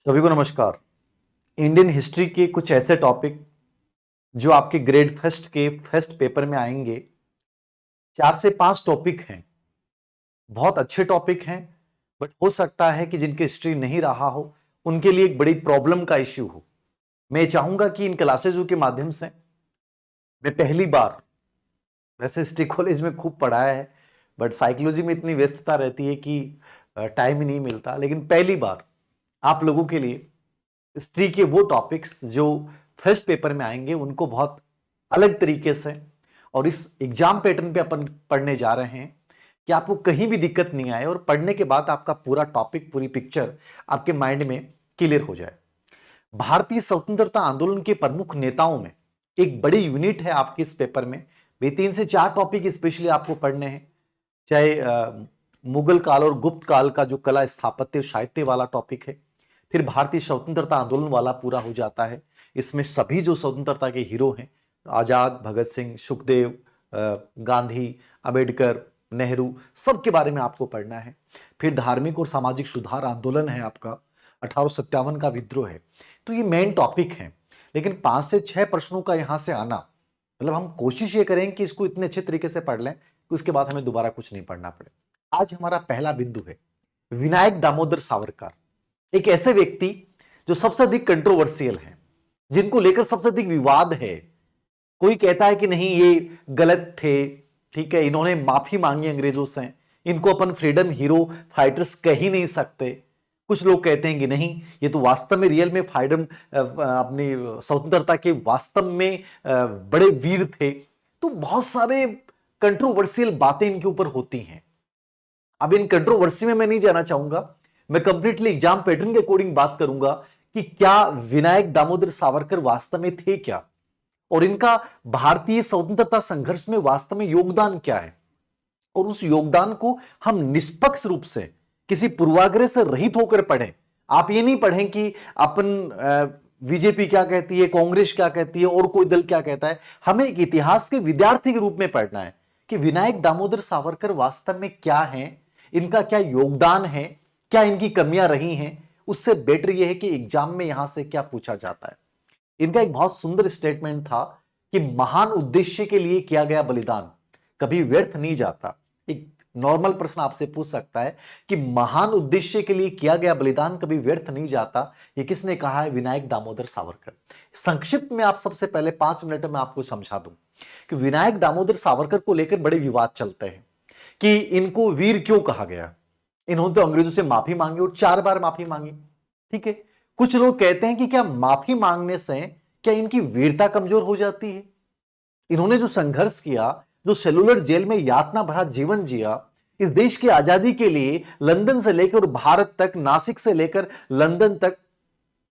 सभी को नमस्कार। इंडियन हिस्ट्री के कुछ ऐसे टॉपिक जो आपके ग्रेड फर्स्ट के फर्स्ट पेपर में आएंगे। 4 से 5 टॉपिक हैं, बहुत अच्छे टॉपिक हैं, बट हो सकता है कि जिनके हिस्ट्री नहीं रहा हो उनके लिए एक बड़ी प्रॉब्लम का इश्यू हो। मैं चाहूंगा कि इन क्लासेज के माध्यम से मैं पहली बार, वैसे हिस्ट्री कॉलेज में खूब पढ़ाया है बट साइकोलॉजी में इतनी व्यस्तता रहती है कि टाइम ही नहीं मिलता, लेकिन पहली बार आप लोगों के लिए हिस्ट्री के वो टॉपिक्स जो फर्स्ट पेपर में आएंगे उनको बहुत अलग तरीके से और इस एग्जाम पैटर्न पे अपन पढ़ने जा रहे हैं कि आपको कहीं भी दिक्कत नहीं आए और पढ़ने के बाद आपका पूरा टॉपिक, पूरी पिक्चर आपके माइंड में क्लियर हो जाए। भारतीय स्वतंत्रता आंदोलन के प्रमुख नेताओं में एक बड़ी यूनिट है आपके इस पेपर में। वे 3 से 4 टॉपिक स्पेशली आपको पढ़ने हैं, चाहे मुगल काल और गुप्त काल का जो कला स्थापत्य साहित्य वाला टॉपिक है, फिर भारतीय स्वतंत्रता आंदोलन वाला पूरा हो जाता है। इसमें सभी जो स्वतंत्रता के हीरो हैं, आजाद, भगत सिंह, सुखदेव, गांधी, अंबेडकर, नेहरू, सबके बारे में आपको पढ़ना है। फिर धार्मिक और सामाजिक सुधार आंदोलन है आपका, 1857 का विद्रोह है। तो ये मेन टॉपिक है, लेकिन 5 से 6 प्रश्नों का यहां से आना, मतलब हम कोशिश ये करें कि इसको इतने अच्छे तरीके से पढ़ लें कि उसके बाद हमें दोबारा कुछ नहीं पढ़ना पड़े। आज हमारा पहला बिंदु है विनायक दामोदर सावरकर, एक ऐसे व्यक्ति जो सबसे अधिक कंट्रोवर्शियल हैं, जिनको लेकर सबसे अधिक विवाद है। कोई कहता है कि नहीं ये गलत थे, ठीक है, इन्होंने माफी मांगी अंग्रेजों से, इनको अपन फ्रीडम हीरो फाइटर्स कह ही नहीं सकते। कुछ लोग कहते हैं कि नहीं, ये तो वास्तव में रियल में फ्रीडम, अपनी स्वतंत्रता के वास्तव में बड़े वीर थे। तो बहुत सारे कंट्रोवर्शियल बातें इनके ऊपर होती हैं। अब इन कंट्रोवर्सी में मैं नहीं जाना चाहूंगा, मैं कंप्लीटली एग्जाम पैटर्न के अकॉर्डिंग बात करूंगा कि क्या विनायक दामोदर सावरकर वास्तव में थे क्या, और इनका भारतीय स्वतंत्रता संघर्ष में वास्तव में योगदान क्या है, और उस योगदान को हम निष्पक्ष रूप से किसी पूर्वाग्रह से रहित होकर पढ़ें। आप ये नहीं पढ़ें कि अपन बीजेपी क्या कहती है, कांग्रेस क्या कहती है, और कोई दल क्या कहता है। हमें एक इतिहास के विद्यार्थी के रूप में पढ़ना है कि विनायक दामोदर सावरकर वास्तव में क्या है, इनका क्या योगदान है, क्या इनकी कमियां रही हैं। उससे बेटर यह है कि एग्जाम में यहां से क्या पूछा जाता है। इनका एक बहुत सुंदर स्टेटमेंट था कि महान उद्देश्य के लिए किया गया बलिदान कभी व्यर्थ नहीं जाता। एक नॉर्मल प्रश्न आपसे पूछ सकता है कि महान उद्देश्य के लिए किया गया बलिदान कभी व्यर्थ नहीं जाता, ये किसने कहा है? विनायक दामोदर सावरकर। संक्षिप्त में आप सबसे पहले 5 मिनट में आपको समझा दूं कि विनायक दामोदर सावरकर को लेकर बड़े विवाद चलते हैं कि इनको वीर क्यों कहा गया। इन्होंने तो अंग्रेजों से माफी मांगी और 4 बार माफी मांगी, ठीक है। कुछ लोग कहते हैं कि क्या माफी मांगने से क्या इनकी वीरता कमजोर हो जाती है? इन्होंने जो संघर्ष किया, जो सेलुलर जेल में यातना भरा जीवन जिया, इस देश की आजादी के लिए लंदन से लेकर भारत तक, नासिक से लेकर लंदन तक,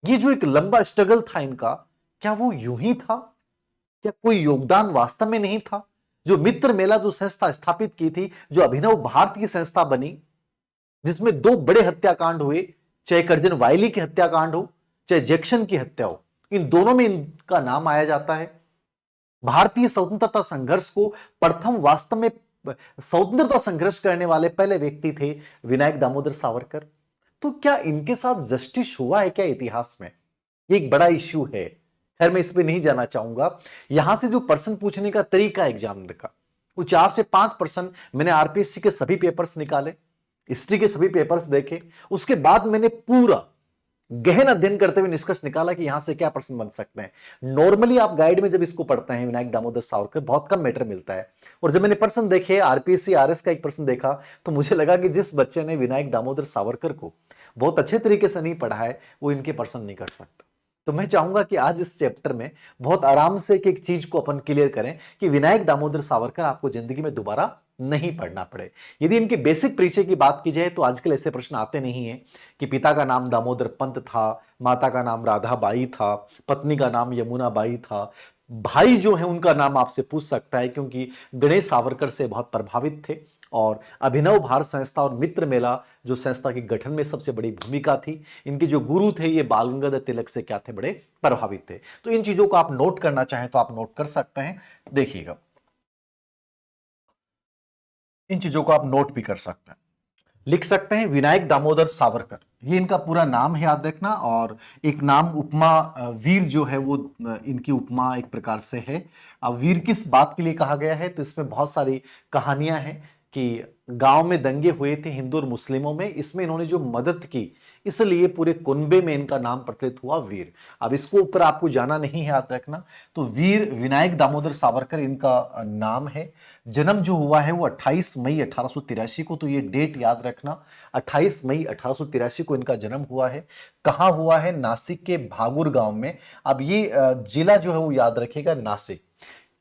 ये जो एक लंबा स्ट्रगल था इनका, क्या वो यूं ही था? क्या कोई योगदान वास्तव में नहीं था? जो मित्र मेला जो संस्था स्थापित की थी, जो अभिनव भारत की संस्था बनी, जिसमें 2 बड़े हत्याकांड हुए, चाहे कर्जन वायली की हत्याकांड हो, चाहे जैक्सन की हत्या हो, इन दोनों में इनका नाम आया जाता है। भारतीय स्वतंत्रता संघर्ष को प्रथम वास्तव में स्वतंत्रता संघर्ष करने वाले पहले व्यक्ति थे विनायक दामोदर सावरकर। तो क्या इनके साथ जस्टिस हुआ है क्या इतिहास में? ये एक बड़ा इश्यू है। खैर, मैं इस पे नहीं जाना चाहूंगा। यहां से जो प्रश्न पूछने का तरीका है एग्जामिनर का, वो 4 से 5 प्रश्न मैंने आरपीएससी के सभी पेपर्स निकाले, हिस्ट्री के सभी पेपर्स देखे, उसके बाद मैंने पूरा गहन अध्ययन करते हुए निष्कर्ष निकाला कि यहां से क्या प्रश्न बन सकते हैं। नॉर्मली आप गाइड में जब इसको पढ़ते हैं विनायक दामोदर सावरकर, बहुत कम मैटर मिलता है। और जब मैंने प्रश्न देखे, आरपीएससी आरएस का एक प्रश्न देखा, तो मुझे लगा कि जिस बच्चे ने विनायक दामोदर सावरकर को बहुत अच्छे तरीके से नहीं पढ़ा है, वो इनके प्रश्न नहीं कर सकता। तो मैं चाहूंगा कि आज इस चैप्टर में बहुत आराम से एक चीज को अपन क्लियर करें कि विनायक दामोदर सावरकर आपको जिंदगी में दोबारा नहीं पढ़ना पड़े। यदि इनके बेसिक परिचय की बात की जाए तो आजकल ऐसे प्रश्न आते नहीं है कि पिता का नाम दामोदर पंत था, माता का नाम राधा बाई था, पत्नी का नाम यमुना बाई था, भाई जो है उनका नाम आपसे पूछ सकता है क्योंकि गणेश सावरकर से बहुत प्रभावित थे। और अभिनव भारत संस्था और मित्र मेला जो संस्था के गठन में सबसे बड़ी भूमिका थी। इनके जो गुरु थे ये बाल गंगाधर तिलक से क्या थे? बड़े प्रभावित थे। तो इन चीजों को आप नोट करना चाहें तो आप नोट कर सकते हैं। देखिएगा, इन चीजों को आप नोट भी कर सकते हैं। लिख सकते हैं विनायक दामोदर सावरकर, ये इनका पूरा नाम है, याद रखना। और एक नाम उपमा वीर जो है वो इनकी उपमा एक प्रकार से है। अब वीर किस बात के लिए कहा गया है, तो इसमें बहुत सारी कहानियां हैं कि गांव में दंगे हुए थे हिंदू और मुस्लिमों में, इसमें इन्होंने जो मदद की इसलिए पूरे कुनबे में इनका नाम प्रचलित हुआ वीर। अब इसको ऊपर आपको जाना नहीं है, याद रखना। तो वीर विनायक दामोदर सावरकर इनका नाम है। जन्म जो हुआ है वो 28 मई 1883 को, तो ये डेट याद रखना, 28 मई 1883 को इनका जन्म हुआ है। कहाँ हुआ है? नासिक के भागुर गांव में। अब ये जिला जो है वो याद रखिएगा, नासिक।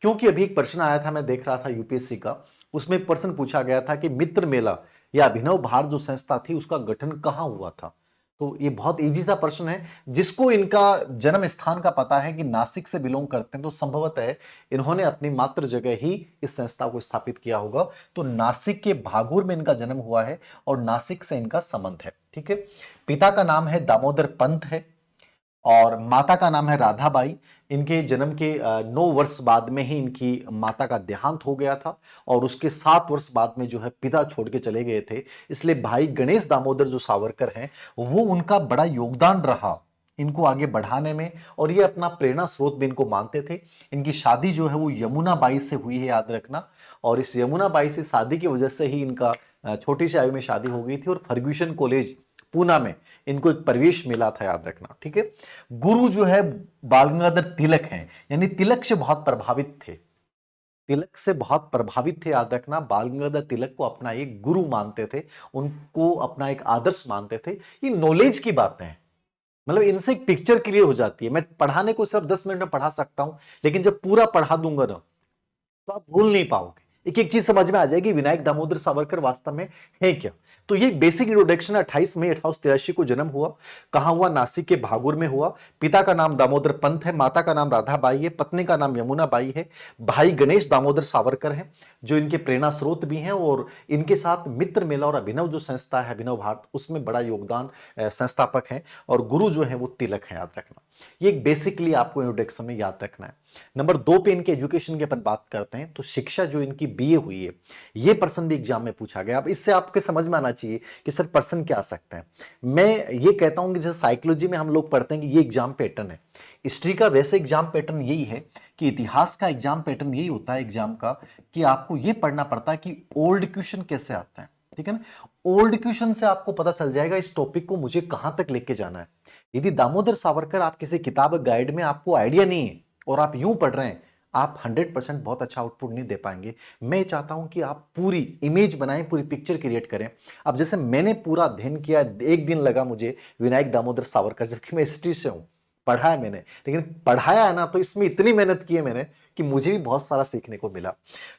क्योंकि अभी एक प्रश्न आया था, मैं देख रहा था यूपीएससी का, उसमें एक प्रश्न पूछा गया था कि मित्र मेला या अभिनव भारत जो संस्था थी उसका गठन कहाँ हुआ था। तो ये बहुत इजी सा प्रश्न है। जिसको इनका जन्म स्थान का पता है कि नासिक से बिलोंग करते हैं, तो संभवतः इन्होंने अपनी मातृ जगह ही इस संस्था को स्थापित किया होगा। तो नासिक के भागुर में इनका जन्म हुआ है और नासिक से इनका संबंध है। ठीक है। पिता का नाम है दामोदर पंत है और माता का नाम है राधाबाई। इनके जन्म के 9 वर्ष बाद में ही इनकी माता का देहांत हो गया था और उसके 7 वर्ष बाद में जो है पिता छोड़ के चले गए थे। इसलिए भाई गणेश दामोदर जो सावरकर हैं वो उनका बड़ा योगदान रहा इनको आगे बढ़ाने में, और ये अपना प्रेरणा स्रोत भी इनको मानते थे। इनकी शादी जो है वो यमुना बाई से हुई है, याद रखना। और इस यमुना बाई से शादी की वजह से ही इनका छोटी सी आयु में शादी हो गई थी और फर्ग्यूसन कॉलेज पूना में इनको एक प्रवेश मिला था, याद रखना। ठीक है। गुरु जो है बाल गंगाधर तिलक हैं, यानी तिलक से बहुत प्रभावित थे, तिलक से बहुत प्रभावित थे, याद रखना। बाल गंगाधर तिलक को अपना एक गुरु मानते थे, उनको अपना एक आदर्श मानते थे। ये नॉलेज की बातें हैं, मतलब इनसे एक पिक्चर क्लियर हो जाती है। मैं पढ़ाने को सिर्फ 10 मिनट में पढ़ा सकता हूं, लेकिन जब पूरा पढ़ा दूंगा ना तो आप भूल नहीं पाओगे, एक एक चीज समझ में आ जाएगी विनायक दामोदर सावरकर वास्तव में है क्या। तो ये बेसिक इंट्रोडक्शन। 28 मई 1883 को जन्म हुआ। कहां हुआ? नासिक के भागुर में हुआ। पिता का नाम दामोदर पंत है, माता का नाम राधाबाई है, पत्नी का नाम यमुना बाई है। भाई गणेश दामोदर सावरकर हैं जो इनके प्रेरणा स्रोत भी हैं, और इनके साथ मित्र मेला और अभिनव जो संस्था है अभिनव भारत, उसमें बड़ा योगदान संस्थापक हैं। और गुरु जो है वो तिलक है, याद रखना। ये बेसिकली आपको इंट्रोडक्शन में याद रखना है। नंबर 2 पे इनके एजुकेशन की अपन बात करते हैं, तो शिक्षा जो इनकी बीए हुई है, ये प्रश्न भी एग्जाम में पूछा गया। अब इससे आपके समझ में आना चाहिए कि सर प्रश्न क्या आ सकते हैं। मैं ये कहता हूं कि जैसे साइकोलॉजी में हम लोग पढ़ते हैं कि ये एग्जाम पैटर्न है, हिस्ट्री का वैसे एग्जाम पैटर्न यही है कि इतिहास का एग्जाम पैटर्न यही होता है एग्जाम का, कि आपको ये पढ़ना पड़ता है कि ओल्ड क्वेश्चन कैसे आता है। ठीक है ना। ओल्ड क्वेश्चन से आपको पता चल जाएगा इस टॉपिक को मुझे कहां तक लेके जाना है। यदि दामोदर सावरकर आप किसी किताब गाइड में आपको आइडिया नहीं है और आप यूं पढ़ रहे हैं, आप 100% बहुत अच्छा आउटपुट नहीं दे पाएंगे। मैं चाहता हूं कि आप पूरी इमेज बनाएं, पूरी पिक्चर क्रिएट करें। अब जैसे मैंने पूरा अध्ययन किया, एक दिन लगा मुझे विनायक दामोदर सावरकर, जबकि मैं हिस्ट्री से हूं, पढ़ा है मैंने, लेकिन पढ़ाया है ना तो इसमें इतनी मेहनत की है मैंने कि मुझे भी बहुत सारा सीखने को मिला।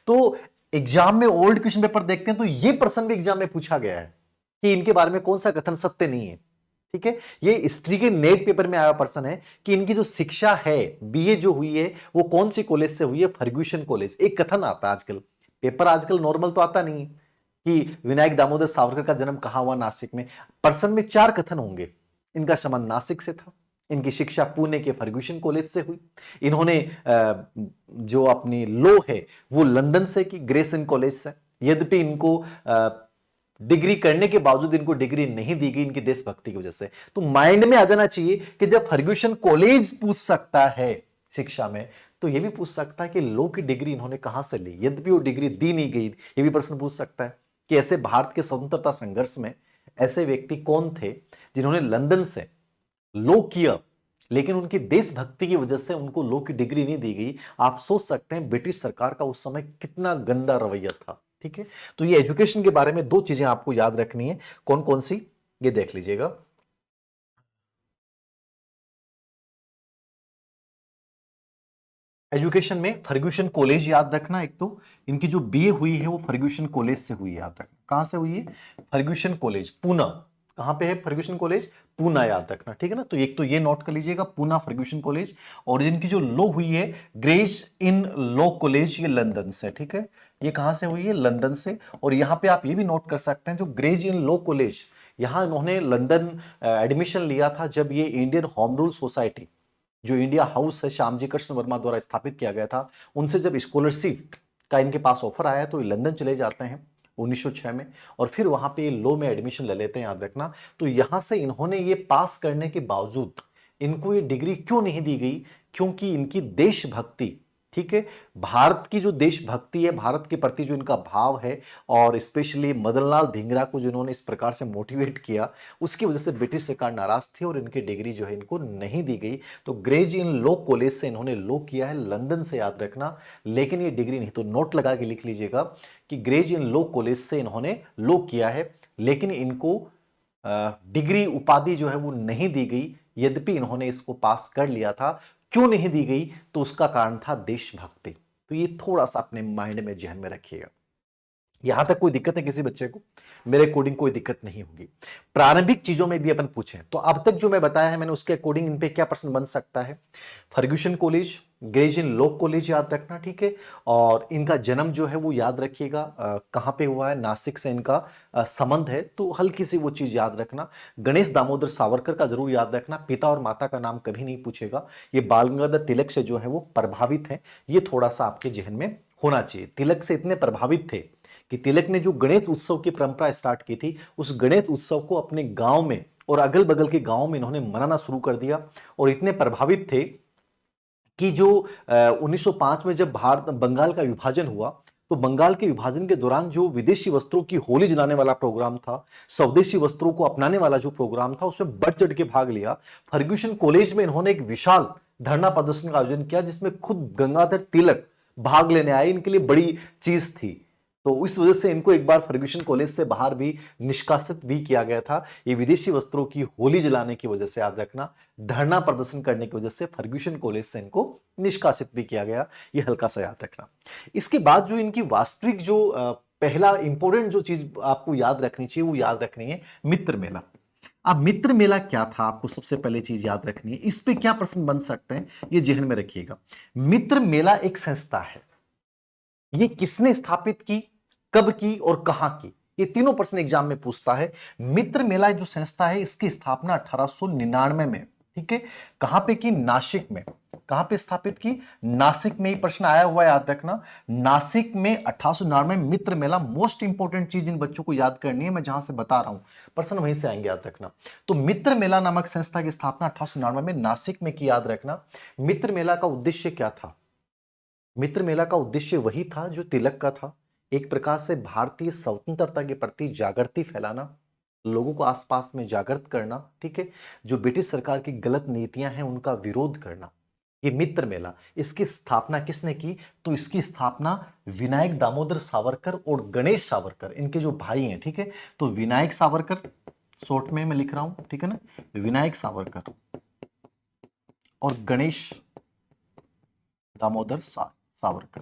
तो एग्जाम में ओल्ड क्वेश्चन पेपर देखते हैं तो ये प्रश्न भी एग्जाम में पूछा गया है कि इनके बारे में कौन सा कथन सत्य नहीं है। ठीक है। ये हिस्ट्री के नेट पेपर में आया प्रश्न है कि इनकी जो शिक्षा है बीए जो हुई है वो कौन सी कॉलेज से हुई है? Fergusson College. एक कथन आता है आजकल, पेपर आजकल नॉर्मल तो आता नहीं है कि विनायक दामोदर सावरकर का जन्म कहां हुआ? नासिक में। प्रश्न में 4 कथन होंगे। इनका संबंध नासिक से था, इनकी शिक्षा पुणे के फर्ग्यूसन कॉलेज से हुई, इन्होंने जो अपनी लॉ है वो लंदन से की, ग्रेसन कॉलेज से। यद्यपि इनको डिग्री करने के बावजूद इनको डिग्री नहीं दी गई इनकी देशभक्ति की वजह से। तो माइंड में आ जाना चाहिए कि जब फर्ग्यूसन कॉलेज पूछ सकता है शिक्षा में, तो यह भी पूछ सकता है कि लॉ की डिग्री इन्होंने कहां से ली, यद्यपि वो डिग्री दी नहीं गई। यह भी प्रश्न पूछ सकता है कि ऐसे भारत के स्वतंत्रता संघर्ष में ऐसे व्यक्ति कौन थे जिन्होंने लंदन से लॉ किया, लेकिन उनकी देशभक्ति की वजह से उनको लॉ की डिग्री नहीं दी गई। आप सोच सकते हैं ब्रिटिश सरकार का उस समय कितना गंदा रवैया था। ठीक है। तो ये एजुकेशन के बारे में 2 चीजें आपको याद रखनी है। कौन कौन सी, ये देख लीजिएगा। एजुकेशन में फर्ग्यूसन कॉलेज याद रखना। एक तो इनकी जो बीए हुई है वो फर्ग्यूसन कॉलेज से हुई है, याद रखना। कहां से हुई है? Fergusson College, Poona. कहां पे है फर्ग्यूसन कॉलेज? पूना, याद रखना। ठीक है ना। तो एक तो ये नोट कर लीजिएगा, पूना फर्ग्यूसन कॉलेज। और इनकी जो लॉ हुई है ग्रेज इन लॉ कॉलेज, ये लंदन से। ठीक है। ये कहां से हुई है? लंदन से। और यहां पे आप ये भी नोट कर सकते हैं, जो ग्रेज इन लॉ कॉलेज, यहां इन्होंने लंदन एडमिशन लिया था जब ये इंडियन होम रूल सोसाइटी, जो इंडिया हाउस है श्यामजी कृष्ण वर्मा द्वारा स्थापित किया गया था, उनसे जब स्कॉलरशिप का इनके पास ऑफर आया तो ये लंदन चले जाते हैं। 1906 में, और फिर वहां पे लॉ में एडमिशन ले लेते हैं, याद रखना। तो यहां से इन्होंने ये पास करने के बावजूद इनको ये डिग्री क्यों नहीं दी गई? क्योंकि इनकी देशभक्ति, ठीक है, भारत की जो देशभक्ति है, भारत के प्रति जो इनका भाव है, और स्पेशली मदनलाल धिंगरा को जिन्होंने इस प्रकार से मोटिवेट किया, उसकी वजह से ब्रिटिश सरकार नाराज थी और इनकी डिग्री जो है इनको नहीं दी गई। तो ग्रेज इन लॉ कॉलेज से इन्होंने लॉ किया है, लंदन से, याद रखना, लेकिन ये डिग्री नहीं। तो नोट लगा के लिख लीजिएगा कि ग्रेज इन लॉ कॉलेज से इन्होंने लॉ किया है, लेकिन इनको डिग्री उपाधि जो है वो नहीं दी गई, यद्यपि इन्होंने इसको पास कर लिया था। क्यों नहीं दी गई? तो उसका कारण था देशभक्ति। तो ये थोड़ा सा अपने माइंड में, जहन में रखिएगा। यहां तक कोई दिक्कत है किसी बच्चे को? मेरे अकॉर्डिंग कोई दिक्कत नहीं होगी। प्रारंभिक चीजों में यदि अपन पूछें तो अब तक जो मैं बताया है मैंने, उसके अकॉर्डिंग इन पे क्या प्रश्न बन सकता है? Fergusson College, Gray's Inn Law College, याद रखना, ठीक है। और इनका जन्म जो है वो याद रखिएगा कहां पे हुआ है, नासिक से इनका संबंध है, तो हल्की सी वो चीज याद रखना। गणेश दामोदर सावरकर का जरूर याद रखना, पिता और माता का नाम कभी नहीं पूछेगा। ये बाल गंगाधर तिलक से जो है वो प्रभावित है, ये थोड़ा सा आपके जहन में होना चाहिए। तिलक से इतने प्रभावित थे कि तिलक ने जो गणेश उत्सव की परंपरा स्टार्ट की थी, उस गणेश उत्सव को अपने गांव में और अगल बगल के गांव में इन्होंने मनाना शुरू कर दिया। और इतने प्रभावित थे कि जो 1905 में जब भारत बंगाल का विभाजन हुआ, तो बंगाल के विभाजन के दौरान जो विदेशी वस्त्रों की होली जलाने वाला प्रोग्राम था, स्वदेशी वस्त्रों को अपनाने वाला जो प्रोग्राम था, उसमें बढ़ चढ़ के भाग लिया। फर्ग्यूसन कॉलेज में इन्होंने एक विशाल धरना प्रदर्शन का आयोजन किया, जिसमें खुद गंगाधर तिलक भाग लेने आए। इनके लिए बड़ी चीज थी। तो इस वजह से इनको एक बार फर्ग्यूसन कॉलेज से बाहर भी निष्कासित भी किया गया था। ये विदेशी वस्त्रों की होली जलाने की वजह से, याद रखना, धरना प्रदर्शन करने की वजह से फर्ग्यूसन कॉलेज से इनको निष्कासित भी किया गया। ये हल्का सा याद रखना। इसके बाद जो इनकी वास्तविक जो पहला इंपॉर्टेंट जो चीज आपको याद रखनी चाहिए, वो याद रखनी है मित्र मेला। अब मित्र मेला क्या था, आपको सबसे पहले चीज याद रखनी है। इस पे क्या प्रश्न बन सकते हैं, ये जहन में रखिएगा। मित्र मेला एक संस्था है। ये किसने स्थापित की, कब की और कहां की? ये तीनों प्रश्न एग्जाम में पूछता है। मित्र मेला जो संस्था है, इसकी स्थापना 1899 में, ठीक है, कहां पे की? नासिक में। कहां पे स्थापित की? नासिक में ही प्रश्न आया हुआ है, याद रखना। नासिक में 1899 में मित्र मेला। मोस्ट इंपोर्टेंट चीज इन बच्चों को याद करनी है, मैं जहां से बता रहा हूं प्रश्न वहीं से आएंगे, याद रखना। तो मित्र मेला नामक संस्था की स्थापना 1899 में नासिक में की, याद रखना। मित्र मेला का उद्देश्य क्या था? मित्र मेला का उद्देश्य वही था जो तिलक का था, एक प्रकार से भारतीय स्वतंत्रता के प्रति जागृति फैलाना, लोगों को आसपास में जागृत करना, ठीक है, जो ब्रिटिश सरकार की गलत नीतियां हैं उनका विरोध करना। ये मित्र मेला, इसकी स्थापना किसने की? तो इसकी स्थापना विनायक दामोदर सावरकर और गणेश सावरकर, इनके जो भाई हैं, ठीक है। तो विनायक सावरकर, शॉर्ट में मैं लिख रहा हूं, ठीक है ना, विनायक सावरकर और गणेश दामोदर सावरकर।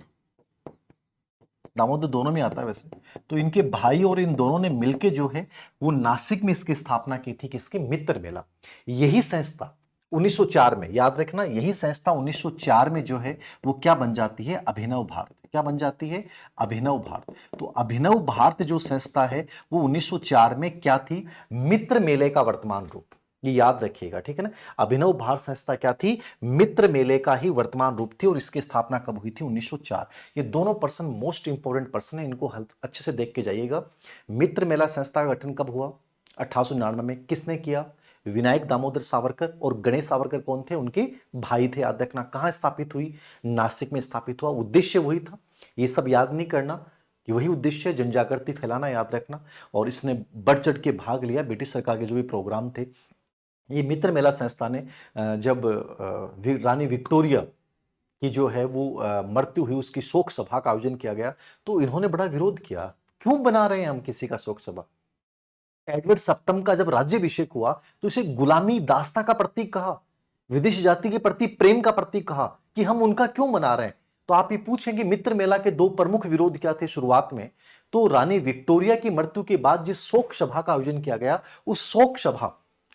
दामोदर दोनों में आता है वैसे। तो इनके भाई और इन दोनों ने मिलके जो है वो नासिक में इसकी स्थापना की थी, किसकी? मित्र मेला। यही संस्था 1904 में, याद रखना, यही संस्था 1904 में जो है वो क्या बन जाती है? अभिनव भारत। क्या बन जाती है? अभिनव भारत। तो अभिनव भारत जो संस्था है वो 1904 में क्या थी? मित्र मेले का वर्तमान रूप। ये याद रखिएगा, ठीक है ना। अभिनव भारत संस्था क्या थी? मित्र मेले का ही वर्तमान रूप थी, और इसकी स्थापना कब हुई थी? 1904। ये दोनों पर्सन मोस्ट इंपोर्टेंट पर्सन है, इनको अच्छे से देख के जाइएगा। मित्र मेला संस्था का गठन कब हुआ? 1899 में। किसने किया? विनायक दामोदर सावरकर। और गणेश सावरकर कौन थे? उनके भाई थे, याद रखना। कहां स्थापित हुई? नासिक में स्थापित हुआ। उद्देश्य वही था, ये सब याद नहीं करना कि वही उद्देश्य जन जागृति फैलाना, याद रखना। और इसने बढ़ चढ़ के भाग लिया, ब्रिटिश सरकार के जो भी प्रोग्राम थे। ये मित्र मेला संस्था ने जब रानी विक्टोरिया की जो है वो मृत्यु हुई, उसकी शोक सभा का आयोजन किया गया, तो इन्होंने बड़ा विरोध किया। क्यों बना रहे हैं हम किसी का शोक सभा? एडवर्ड सप्तम का जब राज्याभिषेक हुआ तो इसे गुलामी दास्ता का प्रतीक कहा, विदेशी जाति के प्रति प्रेम का प्रतीक कहा, कि हम उनका क्यों मना रहे हैं। तो आप ये पूछेंगे मित्र मेला के दो प्रमुख विरोध क्या थे शुरुआत में? तो रानी विक्टोरिया की मृत्यु के बाद जिस शोक सभा का आयोजन किया गया, उस शोक सभा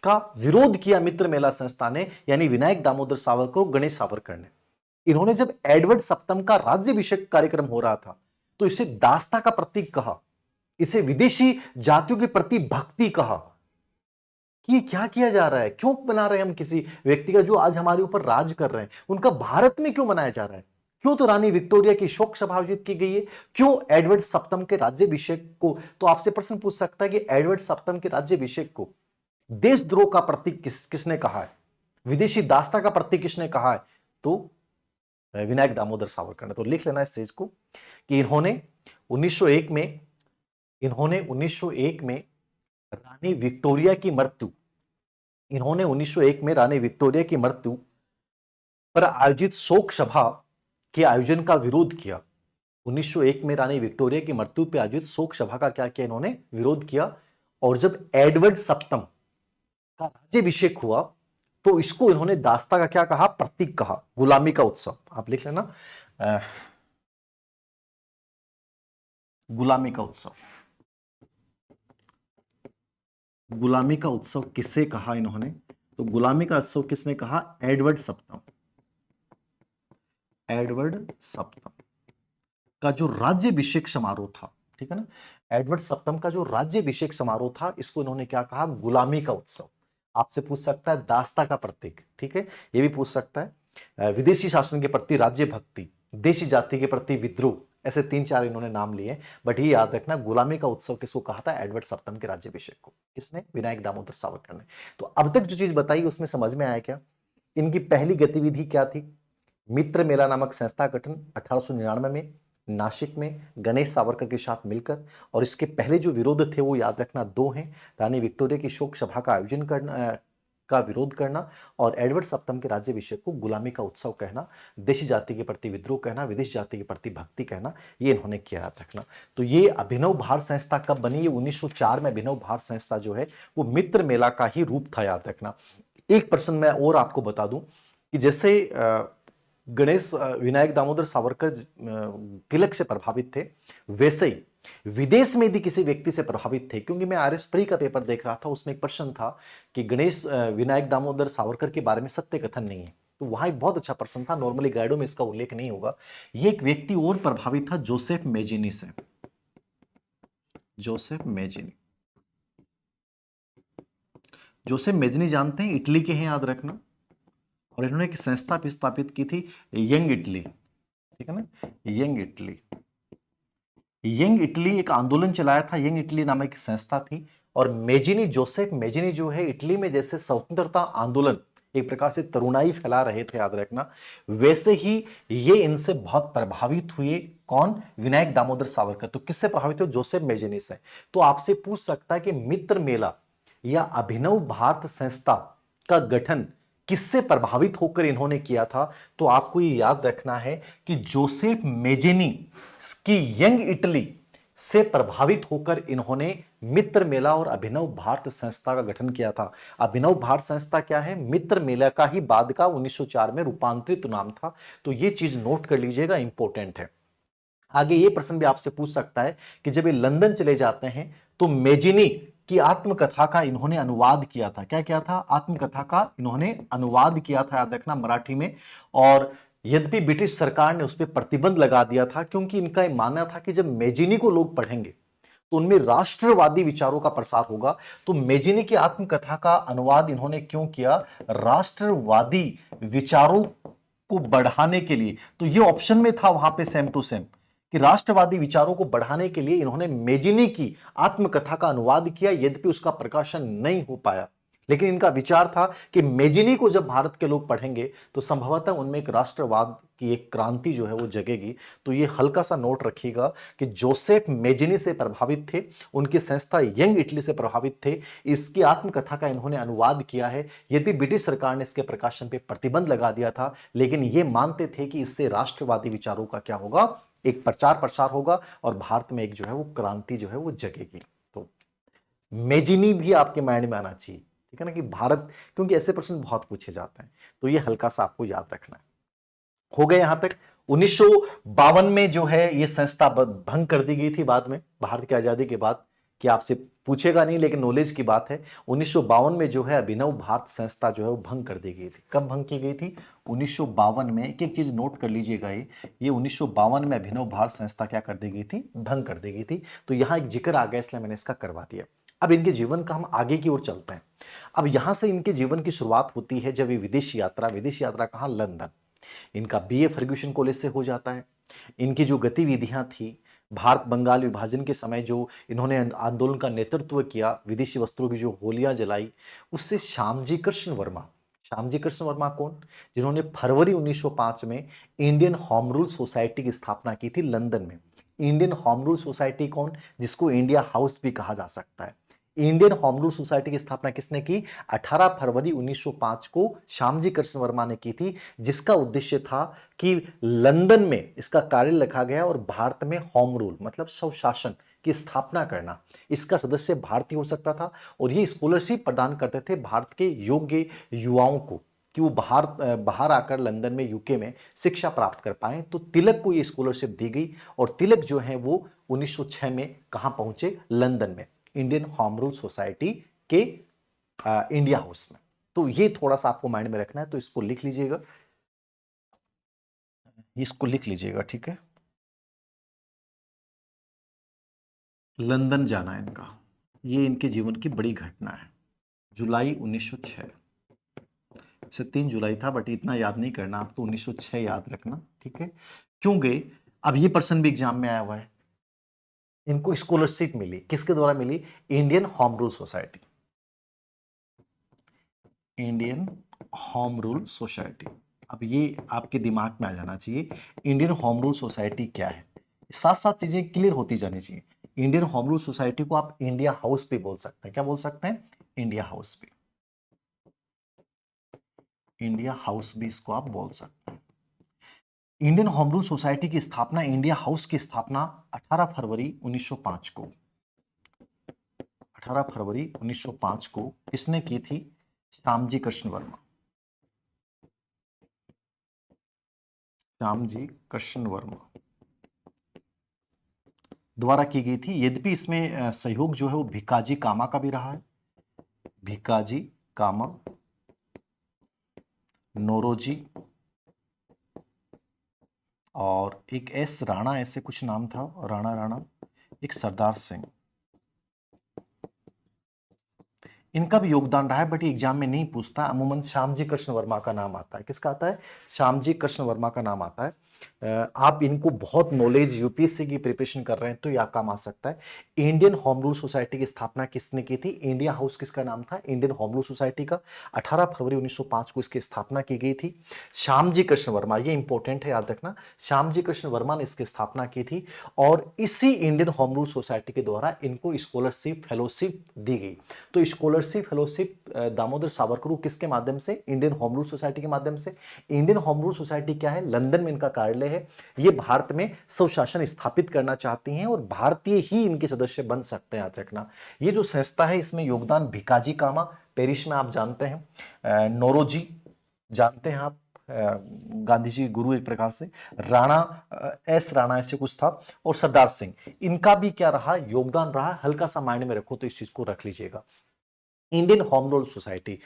का विरोध किया मित्र मेला संस्था ने, यानी विनायक दामोदर सावरकर और गणेश सावरकर ने। इन्होंने जब एडवर्ड सप्तम का राज्याभिषेक कार्यक्रम हो रहा था तो इसे दास्ता का प्रतीक कहा, इसे विदेशी जातियों के प्रति भक्ति कहा। कि क्या किया जा रहा है, क्यों बना रहे हैं हम किसी व्यक्ति का जो आज हमारे ऊपर राज कर रहे हैं, उनका भारत में क्यों मनाया जा रहा है? क्यों तो रानी विक्टोरिया की शोक सभा आयोजित की गई है, क्यों एडवर्ड सप्तम के राज्याभिषेक को, तो आपसे प्रश्न पूछ सकता है कि एडवर्ड सप्तम के राज्याभिषेक को देशद्रोह का प्रतीक किसने कहा है, विदेशी दासता का प्रतीक किसने कहा है, तो विनायक दामोदर सावरकर ने। तो लिख लेना इस चीज को कि इन्होंने 1901 में, इन्होंने 1901 में रानी विक्टोरिया की मृत्यु, इन्होंने 1901 में रानी विक्टोरिया की मृत्यु पर आयोजित शोक सभा के आयोजन का विरोध किया। 1901 में रानी विक्टोरिया की मृत्यु पर आयोजित शोक सभा का क्या किया, इन्होंने विरोध किया। और जब एडवर्ड सप्तम का राज्याभिषेक हुआ तो इसको इन्होंने दास्ता का क्या कहा, प्रतीक कहा, गुलामी का उत्सव। आप लिख लेना गुलामी का उत्सव। गुलामी का उत्सव किसे कहा इन्होंने, तो गुलामी का उत्सव किसने कहा, एडवर्ड सप्तम। एडवर्ड सप्तम का जो राज्याभिषेक समारोह था, ठीक है ना, एडवर्ड सप्तम का जो राज्याभिषेक समारोह था, इसको इन्होंने क्या कहा, गुलामी का उत्सव। आपसे पूछ सकता है दास्ता का प्रतीक, ठीक है, ये भी पूछ सकता है। विदेशी शासन के प्रति राज्य भक्ति, देशी जाति के प्रति विद्रोह, ऐसे 3-4 इन्होंने नाम लिए। बट ये याद रखना, गुलामी का उत्सव किसको कहा था, एडवर्ड सप्तम के राज्याभिषेक को। किसने, विनायक दामोदर सावरकर ने। तो अब तक जो चीज बताई उसमें समझ में आया क्या, इनकी पहली गतिविधि क्या थी, मित्र मेला नामक संस्था गठन 1899 में नासिक में गणेश सावरकर के साथ मिलकर। और इसके पहले जो विरोध थे वो याद रखना 2 हैं, रानी विक्टोरिया की शोक सभा का आयोजन करना, का विरोध करना, और एडवर्ड सप्तम के राज्याभिषेक को गुलामी का उत्सव कहना, देशी जाति के प्रति विद्रोह कहना, विदेशी जाति के प्रति भक्ति कहना, ये इन्होंने किया, याद रखना। तो ये अभिनव भारत संस्था कब बनी, ये 1904 में अभिनव भारत संस्था जो है वो मित्र मेला का ही रूप था, याद रखना। एक प्रश्न मैं और आपको बता दूं कि जैसे गणेश विनायक दामोदर सावरकर तिलक से प्रभावित थे, वैसे ही विदेश में यदि किसी व्यक्ति से प्रभावित थे, क्योंकि मैं आरएस प्री का पेपर देख रहा था, उसमें एक प्रश्न था कि गणेश विनायक दामोदर सावरकर के बारे में सत्य कथन नहीं है, तो वहां एक बहुत अच्छा प्रश्न था, नॉर्मली गाइडों में इसका उल्लेख नहीं होगा। ये एक व्यक्ति और प्रभावित था, जोसेफ मेजिनी से। जोसेफ मेजिनी, जोसेफ मेजिनी जानते हैं, इटली के हैं, याद रखना। और इन्होंने एक संस्था भी स्थापित की थी, यंग इटली, ठीक है ना, यंग इटली। यंग इटली एक आंदोलन चलाया था, यंग इटली नामक एक संस्था थी। और मेजिनी, जोसेफ मेजिनी जो है, इटली में जैसे स्वतंत्रता आंदोलन एक प्रकार से तरुणाई फैला रहे थे, याद रखना, वैसे ही ये इनसे बहुत प्रभावित हुए। कौन, विनायक दामोदर सावरकर। तो किससे प्रभावित हुए, जोसेफ मेजिनी से। तो आपसे पूछ सकता है कि मित्र मेला या अभिनव भारत संस्था का गठन किससे प्रभावित होकर इन्होंने किया था, तो आपको ये याद रखना है कि जोसेफ मेजिनी की यंग इटली से प्रभावित होकर इन्होंने मित्र मेला और अभिनव भारत संस्था का गठन किया था। अभिनव भारत संस्था क्या है, मित्र मेला का ही बाद का 1904 में रूपांतरित नाम था। तो ये चीज नोट कर लीजिएगा, इंपॉर्टेंट है। आगे ये प्रश्न भी आपसे पूछ सकता है कि जब ये लंदन चले जाते हैं तो मेजिनी की आत्मकथा का इन्होंने अनुवाद किया था। क्या किया था, आत्मकथा का इन्होंने अनुवाद किया था, याद रखना, मराठी में। और यद्यपि ब्रिटिश सरकार ने उस पर प्रतिबंध लगा दिया था, क्योंकि इनका मानना था कि जब मेजिनी को लोग पढ़ेंगे तो उनमें राष्ट्रवादी विचारों का प्रसार होगा। तो मेजिनी की आत्मकथा का अनुवाद इन्होंने क्यों किया, राष्ट्रवादी विचारों को बढ़ाने के लिए। तो ये ऑप्शन में था वहां पे सेम टू सेम कि राष्ट्रवादी विचारों को बढ़ाने के लिए इन्होंने मेजिनी की आत्मकथा का अनुवाद किया, यद्यपि उसका प्रकाशन नहीं हो पाया। लेकिन इनका विचार था कि मेजिनी को जब भारत के लोग पढ़ेंगे तो संभवतः उनमें एक राष्ट्रवाद की एक क्रांति जो है वो जगेगी। तो ये हल्का सा नोट रखिएगा कि जोसेफ मेजिनी से प्रभावित थे, उनकी संस्था यंग इटली से प्रभावित थे, इसकी आत्मकथा का इन्होंने अनुवाद किया है। यदि ब्रिटिश सरकार ने इसके प्रकाशन पर प्रतिबंध लगा दिया था, लेकिन ये मानते थे कि इससे राष्ट्रवादी विचारों का क्या होगा, एक प्रचार प्रसार होगा और भारत में एक जो है वो क्रांति जो है वो जगेगी। तो मेजिनी भी आपके माइंड में आना चाहिए, ठीक है ना, कि भारत, क्योंकि ऐसे प्रश्न बहुत पूछे जाते हैं। तो ये हल्का सा आपको याद रखना है। हो गए यहां तक। 1952 में जो है ये संस्था भंग कर दी गई थी, बाद में भारत की आजादी के बाद, कि आपसे पूछेगा नहीं लेकिन नॉलेज की बात है। 1952 में जो है अभिनव भारत संस्था जो है वो भंग कर दी गई थी। कब भंग की गई थी, 1952 में। एक एक चीज नोट कर लीजिएगा, ये 1952 में अभिनव भारत संस्था क्या कर दी गई थी, भंग कर दी गई थी। तो यहां एक जिक्र आ गया, इसलिए मैंने इसका करवा दिया। अब इनके जीवन का हम आगे की ओर चलते हैं। अब यहां से इनके जीवन की शुरुआत होती है जब ये विदेश यात्रा कहां, लंदन। इनका बीए फर्ग्यूसन कॉलेज से हो जाता है। इनकी जो गतिविधियां थी, भारत बंगाल विभाजन के समय जो इन्होंने आंदोलन का नेतृत्व किया, विदेशी वस्त्रों की जो होलियां जलाई, उससे श्यामजी कृष्ण वर्मा। श्यामजी कृष्ण वर्मा कौन? जिन्होंने फरवरी 1905 में इंडियन होम रूल सोसाइटी की स्थापना की थी लंदन में। इंडियन होम रूल सोसाइटी कौन? जिसको इंडिया हाउस भी कहा जा सकता है। इंडियन होम रूल सोसाइटी की स्थापना किसने की? 18 फरवरी 1905 को श्यामजी कृष्ण वर्मा ने की थी, जिसका उद्देश्य था कि लंदन में इसका कार्य रखा गया और भारत में होम रूल मतलब स्वशासन की स्थापना करना। इसका सदस्य भारतीय हो सकता था और ये स्कॉलरशिप प्रदान करते थे भारत के योग्य युवाओं को कि वो बाहर आकर लंदन में, यूके में शिक्षा प्राप्त कर पाए। तो तिलक को ये स्कॉलरशिप दी गई और तिलक जो है वो 1906 में कहां पहुंचे? लंदन में, इंडियन होम रूल सोसाइटी के इंडिया हाउस में। तो ये थोड़ा सा आपको माइंड में रखना है, तो इसको लिख लीजिएगा, इसको लिख लीजिएगा, ठीक है। लंदन जाना इनका, ये इनके जीवन की बड़ी घटना है। जुलाई 1906 से 3 जुलाई था, बट इतना याद नहीं करना आपको, 1906 याद रखना, ठीक है। क्योंकि अब ये प्रश्न भी एग्जाम में आया हुआ है। इनको स्कॉलरशिप मिली, किसके द्वारा मिली? Indian Home Rule Society. Indian Home Rule Society, अब ये आपके दिमाग में आ जाना चाहिए, इंडियन होम रूल सोसाइटी क्या है। साथ साथ चीजें क्लियर होती जानी चाहिए। इंडियन होम रूल सोसाइटी को आप इंडिया हाउस भी बोल सकते हैं। क्या बोल सकते हैं? इंडिया हाउस भी, इंडिया हाउस भी इसको आप बोल सकते हैं। इंडियन होम रूल सोसाइटी की स्थापना, इंडिया हाउस की स्थापना 18 फरवरी 1905 को, 18 फरवरी 1905 को किसने की थी? श्यामजी कृष्ण वर्मा, श्यामजी कृष्ण वर्मा द्वारा की गई थी। यद्यपि इसमें सहयोग जो है वो भिकाजी कामा का भी रहा है, भिकाजी कामा, नोरोजी और एक एस राणा, ऐसे कुछ नाम था, राणा राणा, एक सरदार सिंह, इनका भी योगदान रहा है, बट ये एग्जाम में नहीं पूछता। अमूमन श्यामजी कृष्ण वर्मा का नाम आता है। किसका आता है? श्यामजी कृष्ण वर्मा का नाम आता है। आप इनको बहुत नॉलेज, यूपीएससी की प्रिपरेशन कर रहे हैं तो यह काम आ सकता है। इंडियन होम रूल सोसाइटी की स्थापना किसने की थी? इंडिया हाउस किसका नाम था? इंडियन होम रूल सोसाइटी का। 18 फरवरी 1905 को इसकी स्थापना की गई थी। श्यामजी कृष्ण वर्मा, ये इंपॉर्टेंट है, याद रखना, श्यामजी कृष्ण वर्मा ने इसकी स्थापना की थी और इसी इंडियन होम रूल सोसाइटी के द्वारा इनको स्कॉलरशिप फेलोशिप दी गई। तो स्कॉलरशिप फेलोशिप दामोदर सावरकर को किसके माध्यम से? इंडियन होम रूल सोसाइटी के माध्यम से। इंडियन होम रूल सोसाइटी क्या है? लंदन में इनका कार्यालय है। ये भारत में स्वशासन स्थापित करना चाहती हैं और भारतीय ही इनके सदस्य बन सकते हैं, याद रखना। ये जो संस्था है इसमें योगदान भिकाजी कामा, पेरिस में आप जानते हैं, नौरोजी जानते हैं आप, गांधी जी गुरु एक प्रकार से, राणा, एस राणा ऐसे कुछ था, और सरदार सिंह, इनका भी क्या रहा? योगदान रहा। हल्का सा माइंड में रखो तो इस चीज को रख लीजिएगा। इंडियन होम रूल सोसाइटी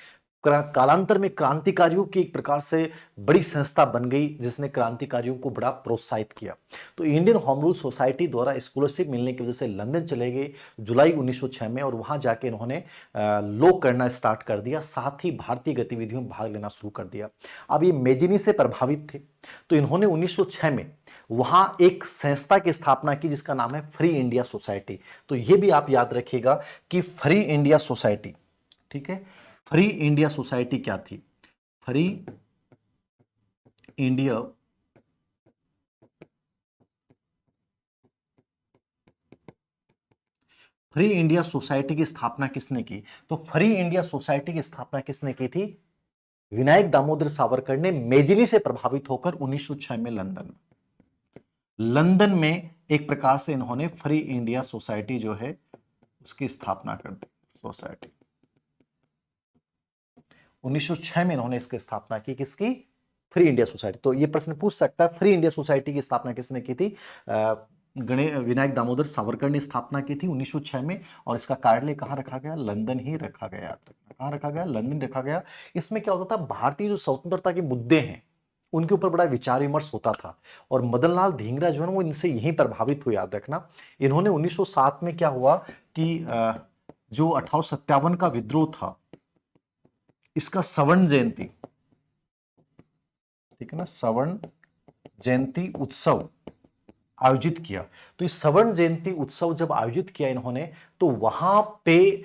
कालांतर में क्रांतिकारियों की एक प्रकार से बड़ी संस्था बन गई, जिसने क्रांतिकारियों को बड़ा प्रोत्साहित किया। तो इंडियन होम रूल सोसाइटी द्वारा स्कॉलरशिप मिलने की वजह से लंदन चले गए जुलाई 1906 में, और वहां जाके इन्होंने लॉ करना स्टार्ट कर दिया, साथ ही भारतीय गतिविधियों में भाग लेना शुरू कर दिया। अब ये मेजिनी से प्रभावित थे, तो इन्होंने 1906 में वहां एक संस्था की स्थापना की जिसका नाम है फ्री इंडिया सोसाइटी। तो ये भी आप याद रखिएगा कि फ्री इंडिया सोसाइटी, ठीक है। फ्री इंडिया सोसाइटी क्या थी? Free India free India society की स्थापना किसने की? तो फ्री इंडिया सोसाइटी की स्थापना किसने की थी? विनायक दामोदर सावरकर ने मेजिनी से प्रभावित होकर 1906 में लंदन में एक प्रकार से इन्होंने फ्री इंडिया सोसाइटी जो है उसकी स्थापना कर दी। सोसाइटी 1906 में इन्होंने इसकी स्थापना की, किसकी? Free India society. तो ये प्रश्न पूछ सकता है, फ्री इंडिया सोसाइटी की स्थापना किसने की थी? विनायक दामोदर सावरकर ने स्थापना की थी 1906 में, और इसका कार्यालय कहां रखा गया? लंदन ही रखा गया। कहां रखा गया? लंदन रखा गया। इसमें क्या होता था? भारतीय जो स्वतंत्रता के मुद्दे हैं उनके ऊपर बड़ा विचार विमर्श होता था, और मदनलाल धींगरा जो है ना वो इनसे यही प्रभावित हुए, याद रखना। इन्होंने 1907 में क्या हुआ कि जो 1857 का विद्रोह था, इसका स्वर्ण जयंती ठीक है ना, स्वर्ण जयंती उत्सव आयोजित किया। तो इस स्वर्ण जयंती उत्सव जब आयोजित किया इन्होंने, तो वहां पे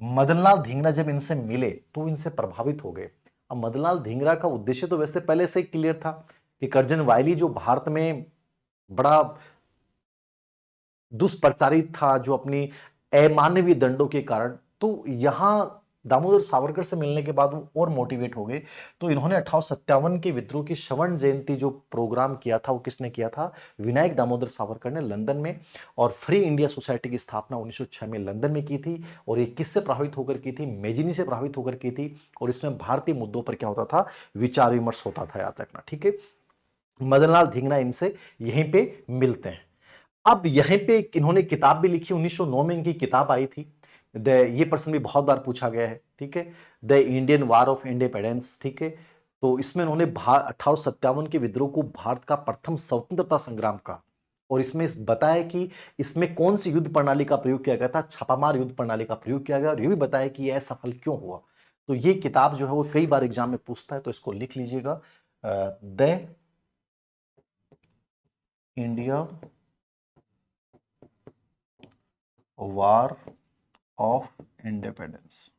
मदनलाल धींगरा जब इनसे मिले तो इनसे प्रभावित हो गए। अब मदनलाल धींगरा का उद्देश्य तो वैसे पहले से ही क्लियर था कि करजन वायली जो भारत में बड़ा दुष्प्रचारित था, जो अपनी अमानवीय दंडों के कारण, तो यहां दामोदर सावरकर से मिलने के बाद वो और मोटिवेट हो गए। तो इन्होंने 1857 के विद्रोह की स्वर्ण जयंती जो प्रोग्राम किया था, वो किसने किया था? विनायक दामोदर सावरकर ने लंदन में। और फ्री इंडिया सोसाइटी की स्थापना 1906 में लंदन में की थी। और ये किससे प्रभावित होकर की थी? मैजिनी से प्रभावित होकर की थी। और इसमें भारतीय मुद्दों पर क्या होता था? विचार विमर्श होता था, याद रखना, ठीक है। मदनलाल धींगरा इनसे यहीं पे मिलते हैं। अब यहीं पे इन्होंने किताब भी लिखी, 1909 में इनकी किताब आई थी। ये प्रश्न भी बहुत बार पूछा गया है, ठीक है, the Indian war of independence, ठीक है। तो इसमें उन्होंने 1857 के विद्रोह को भारत का प्रथम स्वतंत्रता संग्राम का, और इसमें बताया कि इसमें कौन सी युद्ध प्रणाली का प्रयोग किया गया था? छापामार युद्ध प्रणाली का प्रयोग किया गया, और ये भी बताया कि यह सफल क्यों हुआ। तो ये किताब जो है वो कई बार एग्जाम में पूछता है, तो इसको लिख लीजिएगा, the India war of independence.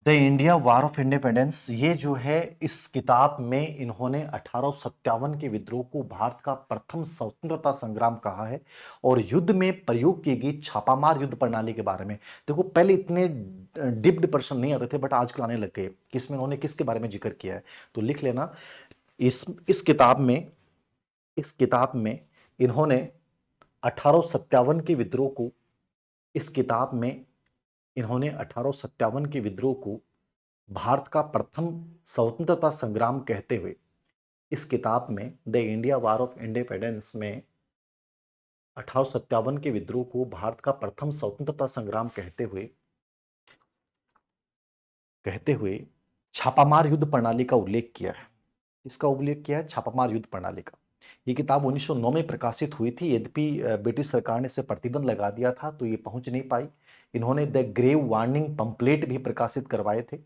The India war of independence, ये जो है इस किताब में इन्होंने 1857 के विद्रोह को भारत का प्रथम स्वतंत्रता संग्राम कहा है, और युद्ध में प्रयोग की गई छापामार युद्ध प्रणाली के बारे में। देखो पहले इतने डिप्ड प्रश्न नहीं आते थे, बट आजकल आने लग गए कि इसमें उन्होंने किसके बारे में जिक्र किया है, तो लिख लेना। इस किताब में, इस किताब में इन्होंने 1857 के विद्रोह को, इस किताब में इन्होंने 1857 के विद्रोह को भारत का प्रथम स्वतंत्रता संग्राम कहते हुए, इस किताब में the India war of independence में 1857 के विद्रोह को भारत का प्रथम स्वतंत्रता संग्राम कहते हुए छापामार युद्ध प्रणाली का उल्लेख किया है। इसका उल्लेख किया है छापामार युद्ध प्रणाली का। ये किताब 1909 में प्रकाशित हुई थी, यद्यपि ब्रिटिश सरकार ने इस पर प्रतिबंध लगा दिया था, तो ये पहुंच नहीं पाई। इन्होंने द ग्रेव वार्निंग पंपलेट भी प्रकाशित करवाए थे,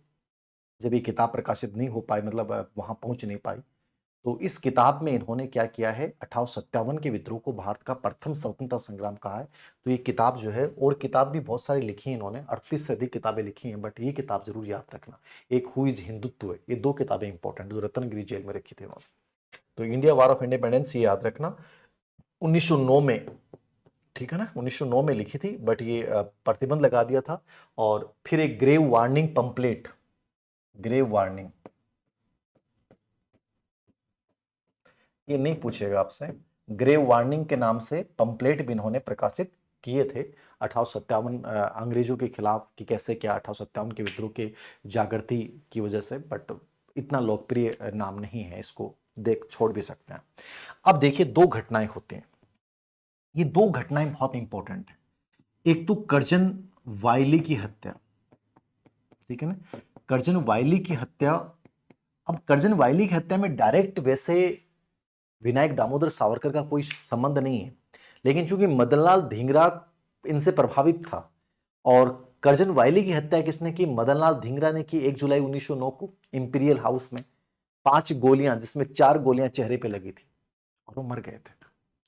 जब ये किताब प्रकाशित नहीं हो पाई, मतलब वहां पहुंच नहीं पाई। तो इस किताब में इन्होंने क्या किया है? 1857 के विद्रोह को भारत का प्रथम स्वतंत्रता संग्राम कहा है। तो ये किताब जो है, और किताब भी बहुत सारी लिखी है इन्होंने, 38 से अधिक किताबें लिखी हैं, बट ये किताब जरूर याद रखना। एक हु इज हिंदुत्व है, ये दो किताबें इंपॉर्टेंट जो रतनगिरी जेल में रखी थी उन्होंने। तो इंडिया वार ऑफ इंडिपेंडेंस ये याद रखना, 1909 में, ठीक है ना, 1909 में लिखी थी, बट ये प्रतिबंध लगा दिया था। और फिर एक grave warning pamphlet, grave warning, ये नहीं पूछेगा आपसे, ग्रेव वार्निंग के नाम से पंपलेट भी इन्होंने प्रकाशित किए थे 1857 अंग्रेजों के खिलाफ, कि कैसे क्या 1857 के विद्रोह के जागृति की वजह से, बट इतना लोकप्रिय नाम नहीं है, इसको देख छोड़ भी सकते हैं। अब देखिए दो घटनाएं होती हैं, ये दो घटनाएं बहुत इंपॉर्टेंट है। एक तो करजन वायली की हत्या, ठीक है ना, करजन वायली की हत्या। अब करजन वायली की हत्या में डायरेक्ट वैसे विनायक दामोदर सावरकर का कोई संबंध नहीं है, लेकिन चूंकि मदनलाल धींगरा इनसे प्रभावित था, और करजन वायली की हत्या किसने की? मदनलाल धींगरा ने की 1 जुलाई 1909 को इंपीरियल हाउस में, 5 गोलियां, जिसमें 4 गोलियां चेहरे पे लगी थी, और वो मर गए थे।